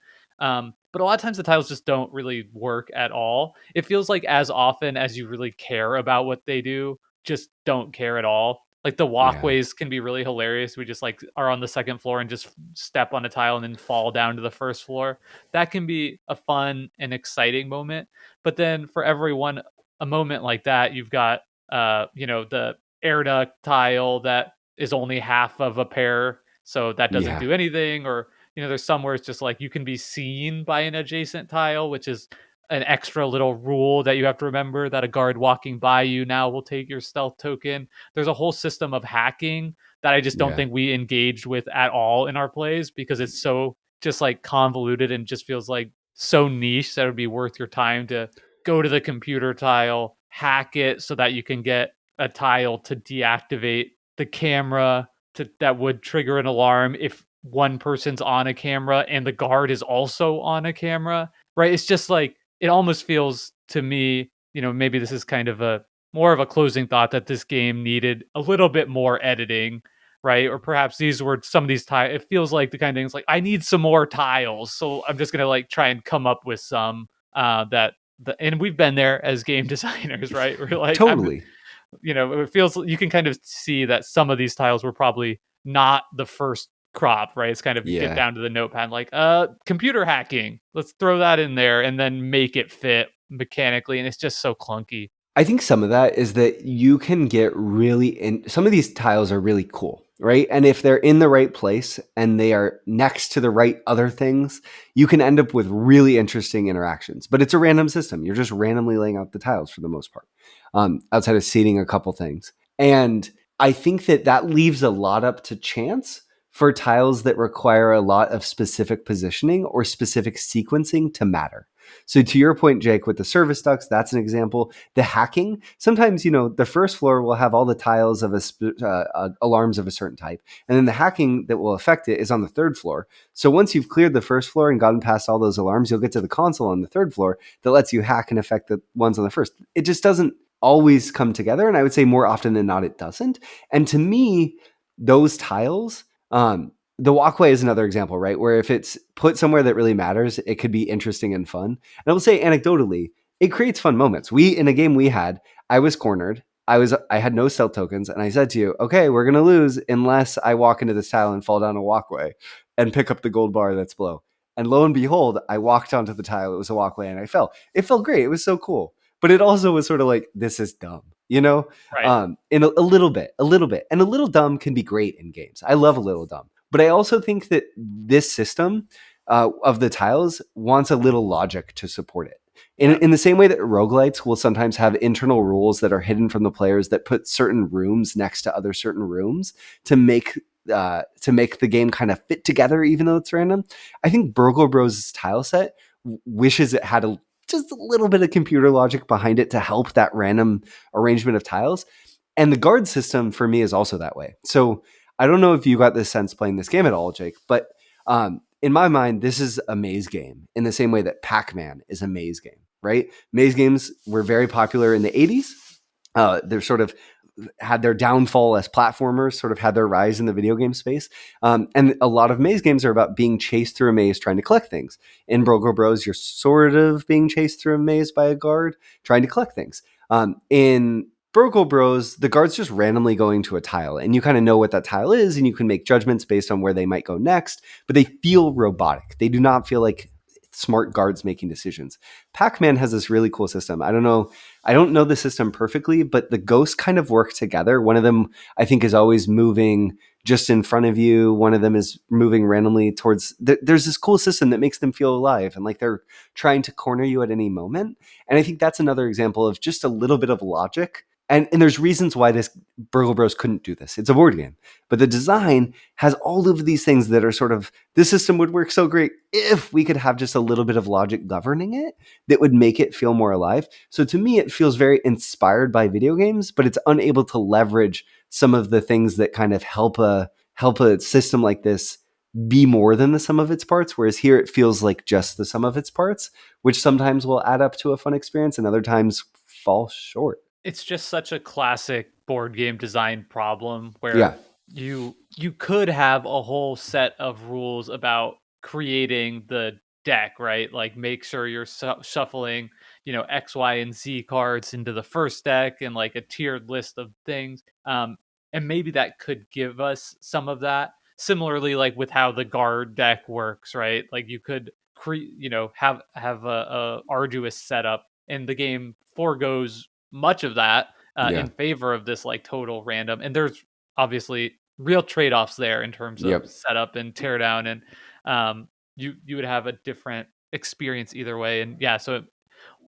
But a lot of times the tiles just don't really work at all. It feels like as often as you really care about what they do, just don't care at all. Like the Yeah. walkways can be really hilarious. We just like are on the second floor and just step on a tile and then fall down to the first floor. That can be a fun and exciting moment. But then for everyone, a moment like that, you've got the air duct tile that is only half of a pair, so that doesn't Yeah. do anything. Or there's somewhere it's just like you can be seen by an adjacent tile, which is an extra little rule that you have to remember, that a guard walking by you now will take your stealth token. There's a whole system of hacking that I just don't Yeah. think we engaged with at all in our plays, because it's so just like convoluted and just feels like so niche that it would be worth your time to go to the computer tile, hack it so that you can get a tile to deactivate the camera that would trigger an alarm if one person's on a camera and the guard is also on a camera, right? It's just like it almost feels to me, maybe this is kind of a more of a closing thought, that this game needed a little bit more editing, right? Or perhaps these were some of these tiles. It feels like the kind of things like I need some more tiles, so I'm just gonna like try and come up with some and we've been there as game designers, right? We're like, Totally. it feels you can kind of see that some of these tiles were probably not the first crop, right? It's kind of get Yeah. down to the notepad, like computer hacking. Let's throw that in there and then make it fit mechanically, and it's just so clunky. I think some of that is that you can get really in. Some of these tiles are really cool, right? And if they're in the right place and they are next to the right other things, you can end up with really interesting interactions. But it's a random system. You're just randomly laying out the tiles for the most part, outside of seeding a couple things. And I think that leaves a lot up to chance. for tiles that require a lot of specific positioning or specific sequencing to matter. So to your point, Jake, with the service ducts, that's an example. The hacking, sometimes, the first floor will have all the tiles of alarms of a certain type. And then the hacking that will affect it is on the third floor. So once you've cleared the first floor and gotten past all those alarms, you'll get to the console on the third floor that lets you hack and affect the ones on the first. It just doesn't always come together. And I would say more often than not, it doesn't. And to me, those tiles, the walkway is another example, right? Where if it's put somewhere that really matters, it could be interesting and fun. And I will say anecdotally, it creates fun moments. In a game we had, I was cornered. I had no stealth tokens, and I said to you, okay, we're gonna lose unless I walk into this tile and fall down a walkway and pick up the gold bar that's below. And lo and behold, I walked onto the tile. It was a walkway, and I fell. It felt great. It was so cool. But it also was sort of like, this is dumb, Right. In a little bit. And a little dumb can be great in games. I love a little dumb. But I also think that this system of the tiles wants a little logic to support it. In the same way that roguelites will sometimes have internal rules that are hidden from the players that put certain rooms next to other certain rooms to make the game kind of fit together, even though it's random. I think Burgle Bros' tile set wishes it had just a little bit of computer logic behind it to help that random arrangement of tiles. And the guard system for me is also that way. So I don't know if you got this sense playing this game at all, Jake, but in my mind, this is a maze game in the same way that Pac-Man is a maze game, right? Maze games were very popular in the 80s. They're sort of had their downfall as platformers, sort of had their rise in the video game space. And a lot of maze games are about being chased through a maze trying to collect things. In Burgle Bros, you're sort of being chased through a maze by a guard trying to collect things. In Burgle Bros, the guard's just randomly going to a tile, and you kind of know what that tile is, and you can make judgments based on where they might go next, but they feel robotic. They do not feel like smart guards making decisions. Pac-Man has this really cool system. I don't know the system perfectly, but the ghosts kind of work together. One of them, I think, is always moving just in front of you. One of them is moving randomly towards. There's this cool system that makes them feel alive and like they're trying to corner you at any moment. And I think that's another example of just a little bit of logic. And there's reasons why this Burgle Bros couldn't do this. It's a board game, but the design has all of these things that are sort of, this system would work so great if we could have just a little bit of logic governing it that would make it feel more alive. So to me, it feels very inspired by video games, but it's unable to leverage some of the things that kind of help a system like this be more than the sum of its parts. Whereas here it feels like just the sum of its parts, which sometimes will add up to a fun experience and other times fall short. It's just such a classic board game design problem Yeah. where you could have a whole set of rules about creating the deck, right? Like make sure you're shuffling, X, Y, and Z cards into the first deck and like a tiered list of things. And maybe that could give us some of that. Similarly, like with how the guard deck works, right? Like you could have a arduous setup, and the game foregoes much of that Yeah. in favor of this like total random. And there's obviously real trade-offs there in terms of Yep. setup and teardown, and you would have a different experience either way. And yeah, so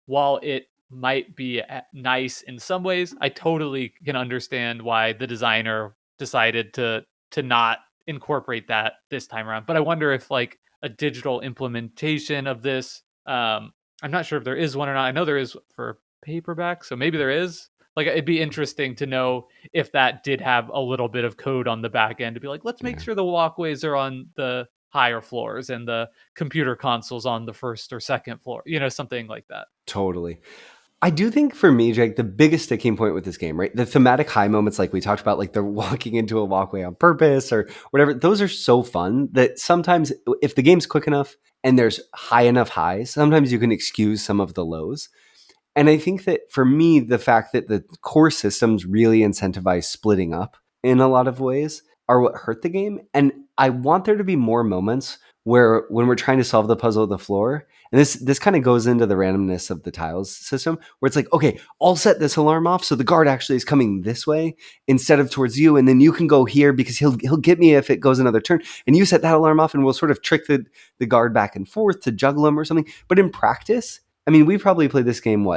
while it might be nice in some ways, I totally can understand why the designer decided to not incorporate that this time around. But I wonder if like a digital implementation of this, I'm not sure if there is one or not. I know there is for paperback, so maybe there is. Like it'd be interesting to know if that did have a little bit of code on the back end to be like, let's make Yeah. sure the walkways are on the higher floors and the computer consoles on the first or second floor, something like that. Totally. I do think for me, Jake, the biggest sticking point with this game, right? The thematic high moments, like we talked about, like they're walking into a walkway on purpose or whatever, those are so fun that sometimes if the game's quick enough and there's high enough highs, sometimes you can excuse some of the lows. And I think that for me, the fact that the core systems really incentivize splitting up in a lot of ways are what hurt the game. And I want there to be more moments where when we're trying to solve the puzzle of the floor, and this kind of goes into the randomness of the tiles system, where it's like, okay, I'll set this alarm off so the guard actually is coming this way instead of towards you, and then you can go here because he'll get me if it goes another turn, and you set that alarm off, and we'll sort of trick the guard back and forth to juggle him or something. But in practice, I mean, we probably played this game,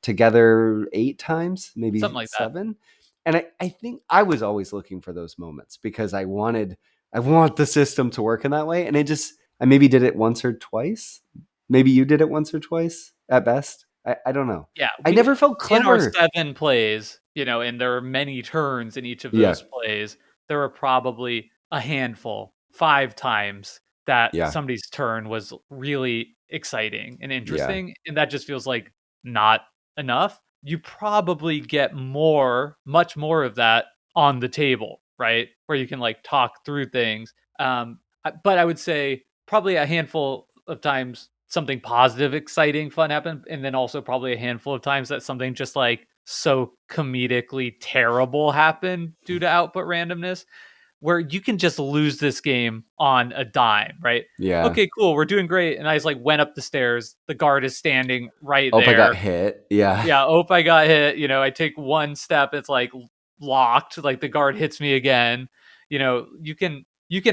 together 8 times, maybe Something like that. 7. And I think I was always looking for those moments because I wanted I want the system to work in that way. And I maybe did it once or twice. Maybe you did it once or twice at best. I don't know. Yeah, I we never felt in our clever. 7 plays, and there are many turns in each of Yeah. those plays, there were probably a handful, 5 times that Yeah. somebody's turn was really exciting and Yeah. interesting, and that just feels like not enough. You probably get more, much more of that on the table, right? Where you can, like, talk through things. But I would say probably a handful of times something positive, exciting, fun happened, and then also probably a handful of times that something just like so comedically terrible happened due to output randomness, where you can just lose this game on a dime, right? Yeah. Okay, cool, we're doing great, and I just like went up the stairs. The guard is standing right Oh, I got there. hit. Yeah. Yeah, oh, I got hit. I take one step, it's like locked. Like the guard hits me again. You can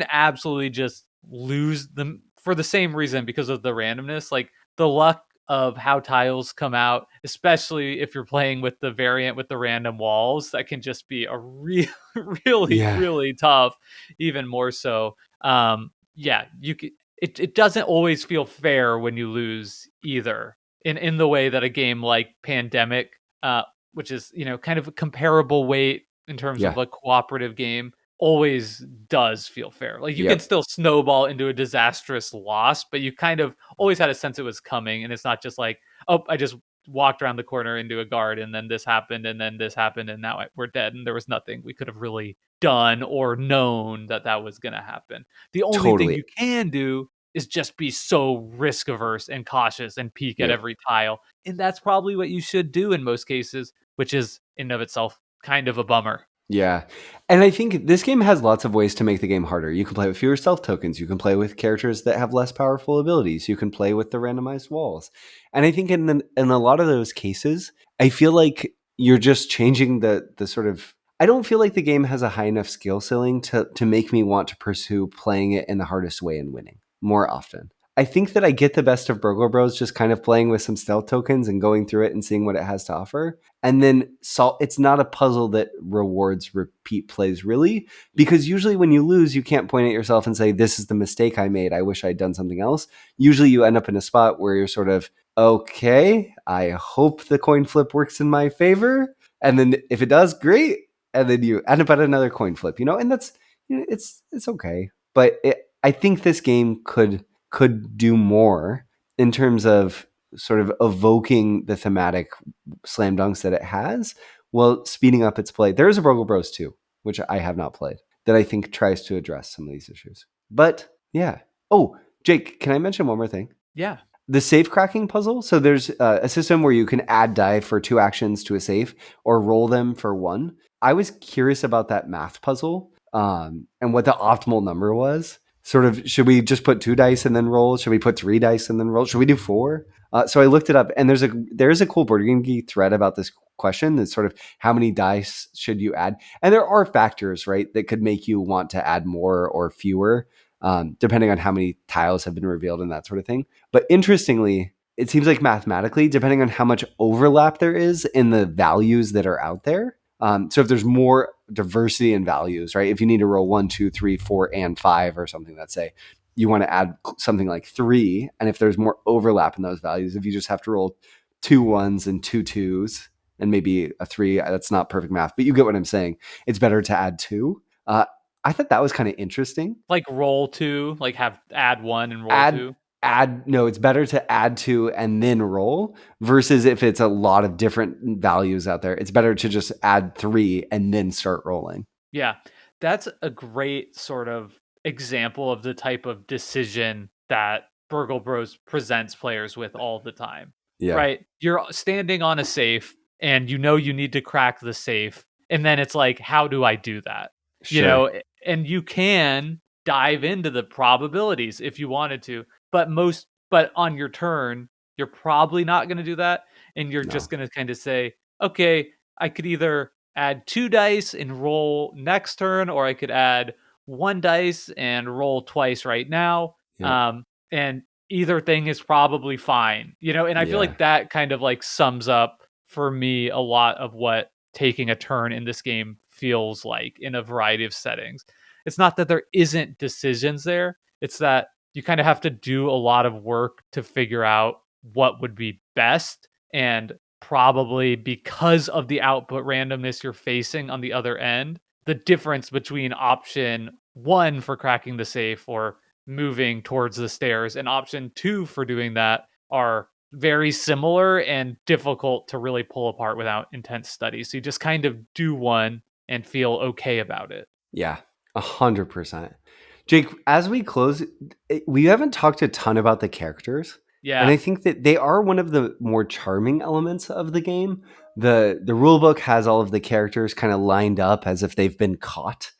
absolutely just lose them for the same reason because of the randomness. Like the luck of how tiles come out, especially if you're playing with the variant with the random walls, that can just be a real, really, Yeah. really tough. Even more so. Yeah, you can. It doesn't always feel fair when you lose either in the way that a game like Pandemic, which is kind of a comparable weight in terms of Yeah. a cooperative game, always does feel fair. Like you can Yep. still snowball into a disastrous loss, but you kind of always had a sense it was coming, and it's not just like, oh, I just walked around the corner into a guard, and then this happened, and then this happened, and now we're dead, and there was nothing we could have really done or known that was going to happen. The only thing Totally. you can do is just be so risk averse and cautious and peek at Yep. every tile. And that's probably what you should do in most cases, which is in of itself kind of a bummer. Yeah. And I think this game has lots of ways to make the game harder. You can play with fewer stealth tokens. You can play with characters that have less powerful abilities. You can play with the randomized walls. And I think in a lot of those cases, I feel like you're just changing the sort of I don't feel like the game has a high enough skill ceiling to make me want to pursue playing it in the hardest way and winning more often. I think that I get the best of Burgle Bros just kind of playing with some stealth tokens and going through it and seeing what it has to offer. And then it's not a puzzle that rewards repeat plays really, because usually when you lose, you can't point at yourself and say, this is the mistake I made. I wish I'd done something else. Usually you end up in a spot where you're sort of, okay, I hope the coin flip works in my favor. And then if it does, great. And then you end up at another coin flip, and that's, it's okay. But I think this game could do more in terms of sort of evoking the thematic slam dunks that it has while speeding up its play. There is a Burgle Bros 2, which I have not played, that I think tries to address some of these issues. But yeah. Oh, Jake, can I mention one more thing? Yeah. The safe cracking puzzle. So there's a system where you can add die for 2 actions to a safe or roll them for 1. I was curious about that math puzzle and what the optimal number was. Sort of, should we just put 2 dice and then roll? Should we put 3 dice and then roll? Should we do 4? So I looked it up, and there's a cool Board Game Geek thread about this question. That's sort of how many dice should you add, and there are factors, right, that could make you want to add more or fewer, depending on how many tiles have been revealed and that sort of thing. But interestingly, it seems like mathematically, depending on how much overlap there is in the values that are out there. So if there's more diversity in values, right? If you need to roll 1, 2, 3, 4, and 5 or something, let's say, you want to add something like 3. And if there's more overlap in those values, if you just have to roll 2 1s and 2 2s and maybe a 3, that's not perfect math, but you get what I'm saying. It's better to add 2. I thought that was kind of interesting. Like roll 2, like add 1 and roll Add 2. no, it's better to add 2 and then roll versus if it's a lot of different values out there. It's better to just add 3 and then start rolling. Yeah. That's a great sort of example of the type of decision that Burgle Bros presents players with all the time. Yeah, Right? You're standing on a safe and you need to crack the safe. And then it's like, how do I do that? sure. And you can dive into the probabilities if you wanted to, but on your turn, you're probably not going to do that. And you're No. just going to kind of say, okay, I could either add 2 dice and roll next turn, or I could add 1 dice and roll twice right now. Yep. And either thing is probably fine, and I feel Yeah. like that kind of like sums up for me a lot of what taking a turn in this game feels like in a variety of settings. it's not that there isn't decisions there. It's that you kind of have to do a lot of work to figure out what would be best. And probably because of the output randomness you're facing on the other end, the difference between option one for cracking the safe or moving towards the stairs and option two for doing that are very similar and difficult to really pull apart without intense study. So you just kind of do one and feel okay about it. Yeah, 100%. Jake, as we close, we haven't talked a ton about the characters. And Yeah. I think that they are one of the more charming elements of the game. The rule book has all of the characters kind of lined up as if they've been caught,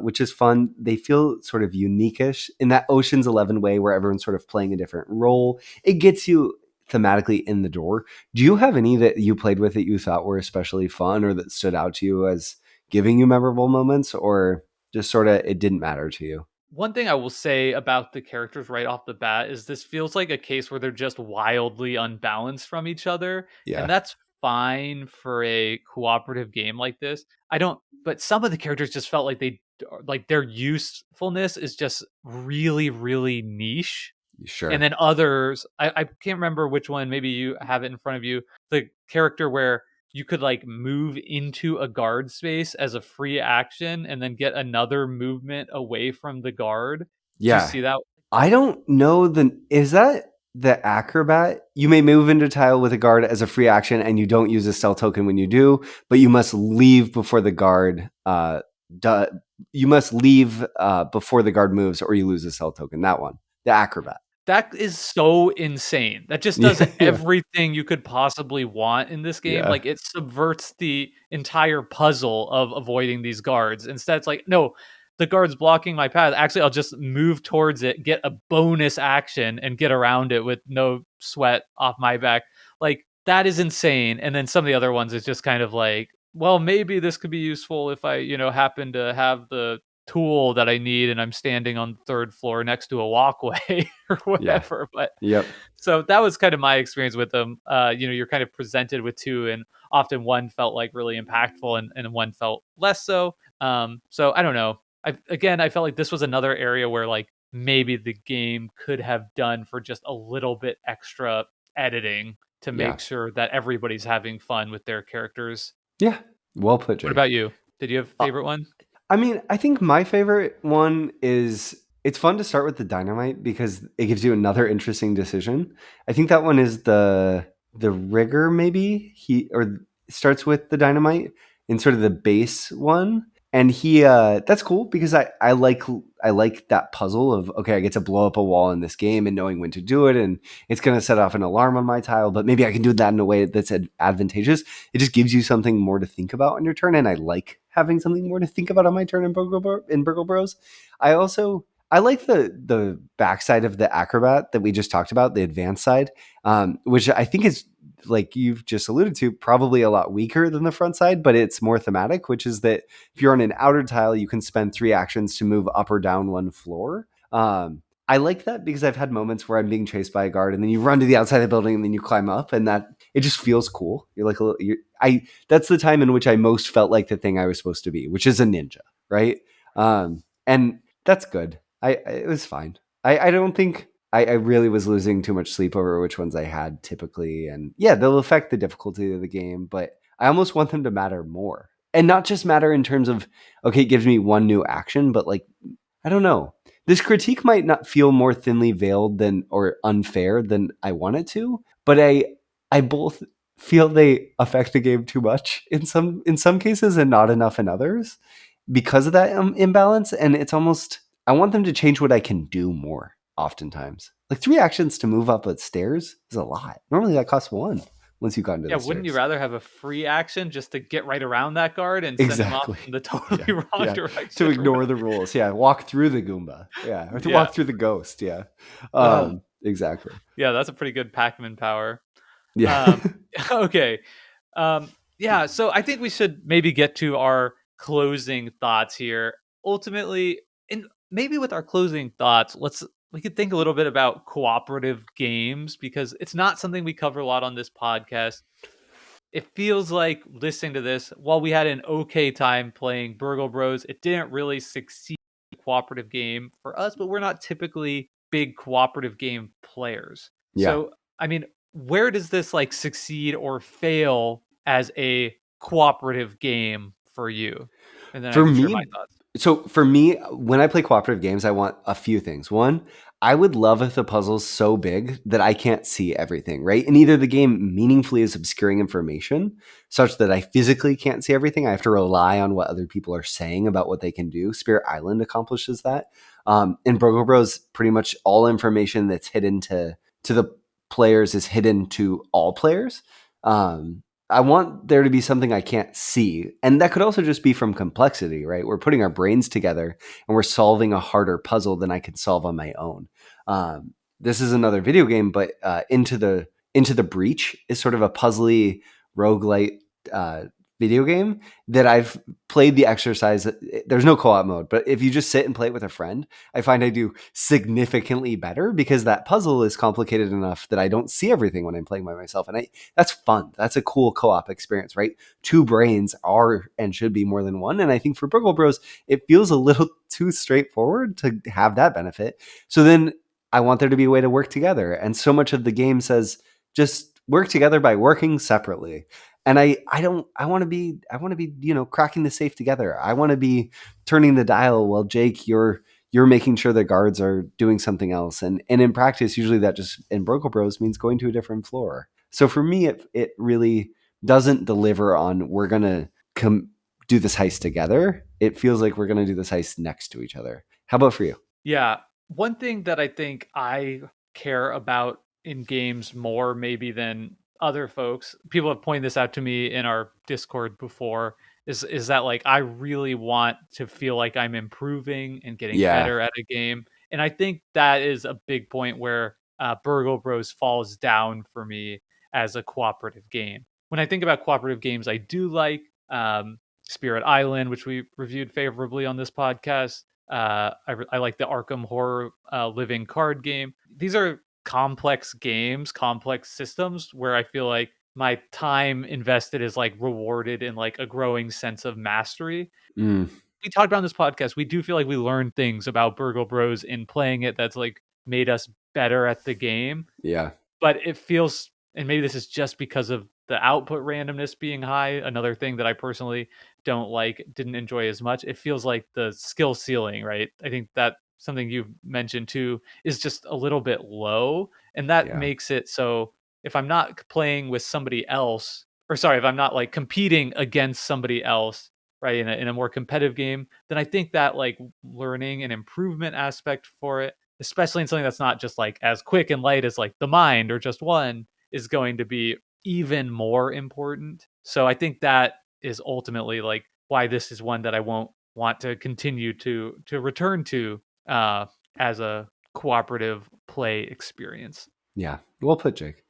which is fun. They feel sort of unique-ish in that Ocean's 11 way where everyone's sort of playing a different role. It gets you thematically in the door. Do you have any that you played with that you thought were especially fun or that stood out to you as giving you memorable moments, or just sort of it didn't matter to you? One thing I will say about the characters right off the bat is this feels like a case where they're just wildly unbalanced from each other, and Yeah, that's fine for a cooperative game like this. I don't but some of the characters just felt like like their usefulness is just really really niche. And sure. then others, I can't remember which one, maybe you have it in front of you, the character where you could like move into a guard space as a free action and then get another movement away from the guard. Did you Yeah. see that? I don't know is that the acrobat? You may move into tile with a guard as a free action and you don't use a stealth token when you do, but you must leave before the guard do, you must leave before the guard moves or you lose a stealth token. That one. The acrobat. That is so insane. That just does Yeah, yeah. everything you could possibly want in this game. Yeah. Like it subverts the entire puzzle of avoiding these guards. Instead, it's like, no, the guard's blocking my path. Actually, I'll just move towards it, get a bonus action, and get around it with no sweat off my back. Like that is insane. And then some of the other ones is just kind of like, well, maybe this could be useful if I, happen to have the tool that I need and I'm standing on the third floor next to a walkway or Yeah. whatever. But Yep. so that was kind of my experience with them. You're kind of presented with two, and often one felt like really impactful and one felt less so. So I don't know. I felt like this was another area where like maybe the game could have done for just a little bit extra editing to Yeah. make sure that everybody's having fun with their characters. Yeah. Well put, What Jake. about you? Did you have a favorite one? I mean, I think my favorite one is it's fun to start with the dynamite because it gives you another interesting decision. I think that one is the rigger maybe. He or starts with the dynamite in sort of the base one. And he that's cool because I like that puzzle of okay, I get to blow up a wall in this game and knowing when to do it and it's going to set off an alarm on my tile, but maybe I can do that in a way that's advantageous. It just gives you something more to think about on your turn, and I like having something more to think about on my turn in Burgle Bros. I like the backside of the acrobat that we just talked about, the advanced side, which I think is like you've just alluded to, probably a lot weaker than the front side, but it's more thematic, which is that if you're on an outer tile, you can spend 3 actions to move up or down one floor. I like that because I've had moments where I'm being chased by a guard and then you run to the outside of the building and then you climb up and that it just feels cool. You're like that's the time in which I most felt like the thing I was supposed to be, which is a ninja, right? And that's good. It was fine. I don't think I really was losing too much sleep over which ones I had typically. And yeah, they'll affect the difficulty of the game, but I almost want them to matter more. And not just matter in terms of, okay, it gives me one new action, but like, I don't know. This critique might not feel more thinly veiled than or unfair than I want it to, but I both feel they affect the game too much in some cases and not enough in others because of that imbalance. And it's almost I want them to change what I can do more. Oftentimes, like 3 actions to move up the stairs is a lot. Normally, that costs 1 once you've gotten to Yeah, the wouldn't you stairs. rather have a free action just to get right around that guard and send him off Exactly. in the Yeah. totally wrong Yeah. To direction or ignore whatever? the rules. Yeah. Walk through the Goomba. Yeah. Or to Yeah. walk through the ghost. Yeah. Ugh. Exactly. Yeah, that's a pretty good Pac-Man power. Yeah. Um, okay. Yeah, so I think we should maybe get to our closing thoughts here. Ultimately, and maybe with our closing thoughts, we could think a little bit about cooperative games because it's not something we cover a lot on this podcast. It feels like listening to this, while we had an okay time playing Burgle Bros, it didn't really succeed cooperative game for us, but we're not typically big cooperative game players. Yeah. So, I mean, where does this like succeed or fail as a cooperative game for you? And then I For can share my me, thoughts. for me, when I play cooperative games, I want a few things. One, I would love if the puzzle's so big that I can't see everything, right? And either the game meaningfully is obscuring information such that I physically can't see everything. I have to rely on what other people are saying about what they can do. Spirit Island accomplishes that. In Burgle Bros, pretty much all information that's hidden to the players is hidden to all players. Um, I want there to be something I can't see. And that could also just be from complexity, right? We're putting our brains together and we're solving a harder puzzle than I could solve on my own. This is another video game, but Into the Breach is sort of a puzzly roguelite uh, video game that I've played the exercise. There's no co-op mode, but if you just sit and play it with a friend, I find I do significantly better because that puzzle is complicated enough that I don't see everything when I'm playing by myself. And that's fun. That's a cool co-op experience, right? Two brains are and should be more than one. And I think for Burgle Bros, it feels a little too straightforward to have that benefit. So then I want there to be a way to work together. And so much of the game says just work together by working separately. And I want to be, cracking the safe together. I want to be turning the dial while Jake, you're making sure the guards are doing something else. And in practice, usually that just in Broken Bros means going to a different floor. So for me, it really doesn't deliver on we're gonna do this heist together. It feels like we're gonna do this heist next to each other. How about for you? Yeah. One thing that I think I care about in games more maybe than other folks, people have pointed this out to me in our Discord before, is that like I really want to feel like I'm improving and getting Yeah, better at a game. And I think that is a big point where Burgle Bros falls down for me as a cooperative game. When I think about cooperative games, I do like Spirit Island, which we reviewed favorably on this podcast. I like the Arkham Horror Living card game. These are complex games, complex systems where I feel like my time invested is like rewarded in like a growing sense of mastery. mm, We talked about on this podcast. We do feel like we learned things about Burgle Bros in playing it that's like made us better at the game, yeah, but it feels, and maybe this is just because of the output randomness being high, another thing that I personally didn't enjoy as much. It feels like the skill ceiling, right? I think that something you've mentioned too is just a little bit low, and that yeah, makes it so if I'm not playing with somebody else, or sorry, if I'm not like competing against somebody else, right, in a more competitive game, then I think that like learning and improvement aspect for it, especially in something that's not just like as quick and light as like the mind or just one, is going to be even more important. So I think that is ultimately like why this is one that I won't want to continue to return to uh as a cooperative play experience. yeah. Well put, Jake.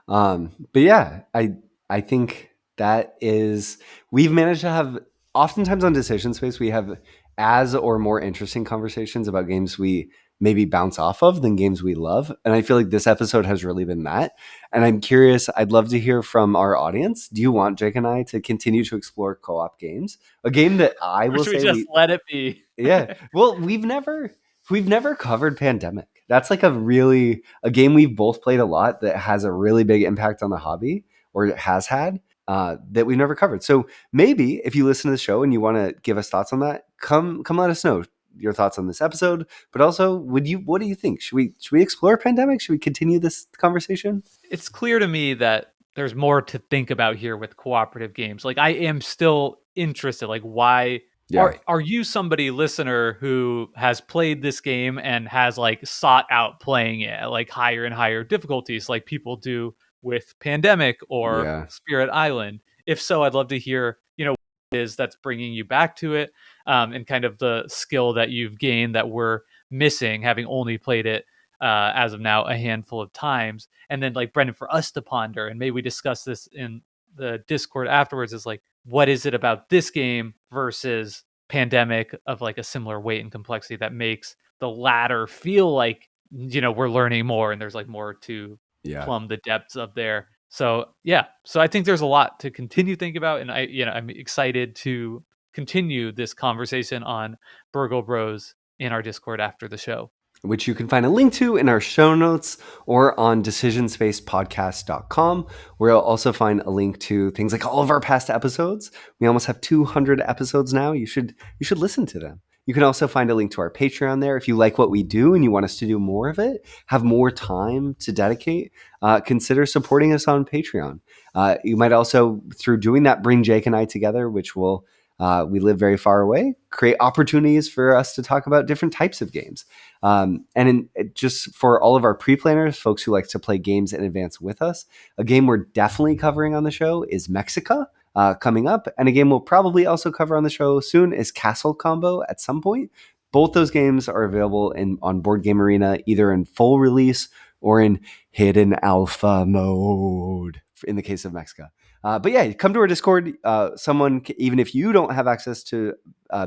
But yeah, I think that is we've managed to have oftentimes on Decision Space we have as or more interesting conversations about games we maybe bounce off of than games we love. And I feel like this episode has really been that. And I'm curious, I'd love to hear from our audience. Do you want Jake and I to continue to explore co-op games? A game that I Or will should we say just we let it be? yeah. Well, we've never covered Pandemic. That's like a game we've both played a lot that has a really big impact on the hobby, or it has had, that we've never covered. So maybe if you listen to the show and you want to give us thoughts on that, come let us know your thoughts on this episode. But also, what do you think? Should we explore Pandemic? Should we continue this conversation? It's clear to me that there's more to think about here with cooperative games. Like I am still interested. Like why Yeah. are you somebody listener who has played this game and has like sought out playing it at like higher and higher difficulties like people do with Pandemic or Yeah. Spirit Island? If so, I'd love to hear, what it is that's bringing you back to it, and kind of the skill that you've gained that we're missing having only played it as of now a handful of times. And then like Brendan, for us to ponder, and maybe we discuss this in the Discord afterwards, is like what is it about this game versus Pandemic of like a similar weight and complexity that makes the latter feel like we're learning more and there's like more to Yeah. plumb the depths of there. So yeah, so I think there's a lot to continue thinking about, and I'm excited to continue this conversation on Burgle Bros in our Discord after the show, which you can find a link to in our show notes or on decisionspacedpodcast.com, where you'll also find a link to things like all of our past episodes. We almost have 200 episodes now. You should listen to them. You can also find a link to our Patreon there. If you like what we do and you want us to do more of it, have more time to dedicate, consider supporting us on Patreon. You might also, through doing that, bring Jake and I together, which will we live very far away, create opportunities for us to talk about different types of games. Just for all of our pre-planners, folks who like to play games in advance with us, a game we're definitely covering on the show is Mexica coming up. And a game we'll probably also cover on the show soon is Castle Combo at some point. Both those games are available on Board Game Arena, either in full release or in hidden alpha mode in the case of Mexica. But yeah, come to our Discord. Someone, even if you don't have access to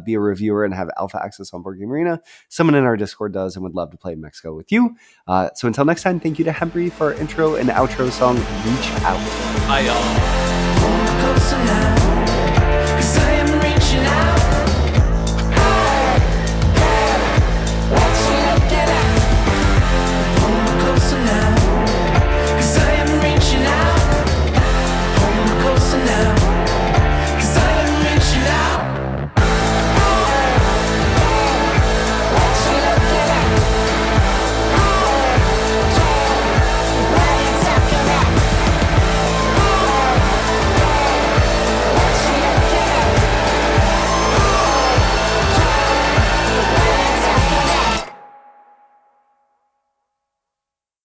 be a reviewer and have alpha access on Board Game Arena, someone in our Discord does and would love to play Mexico with you. So until next time, thank you to Hembry for our intro and outro song, Reach Out. Bye, y'all.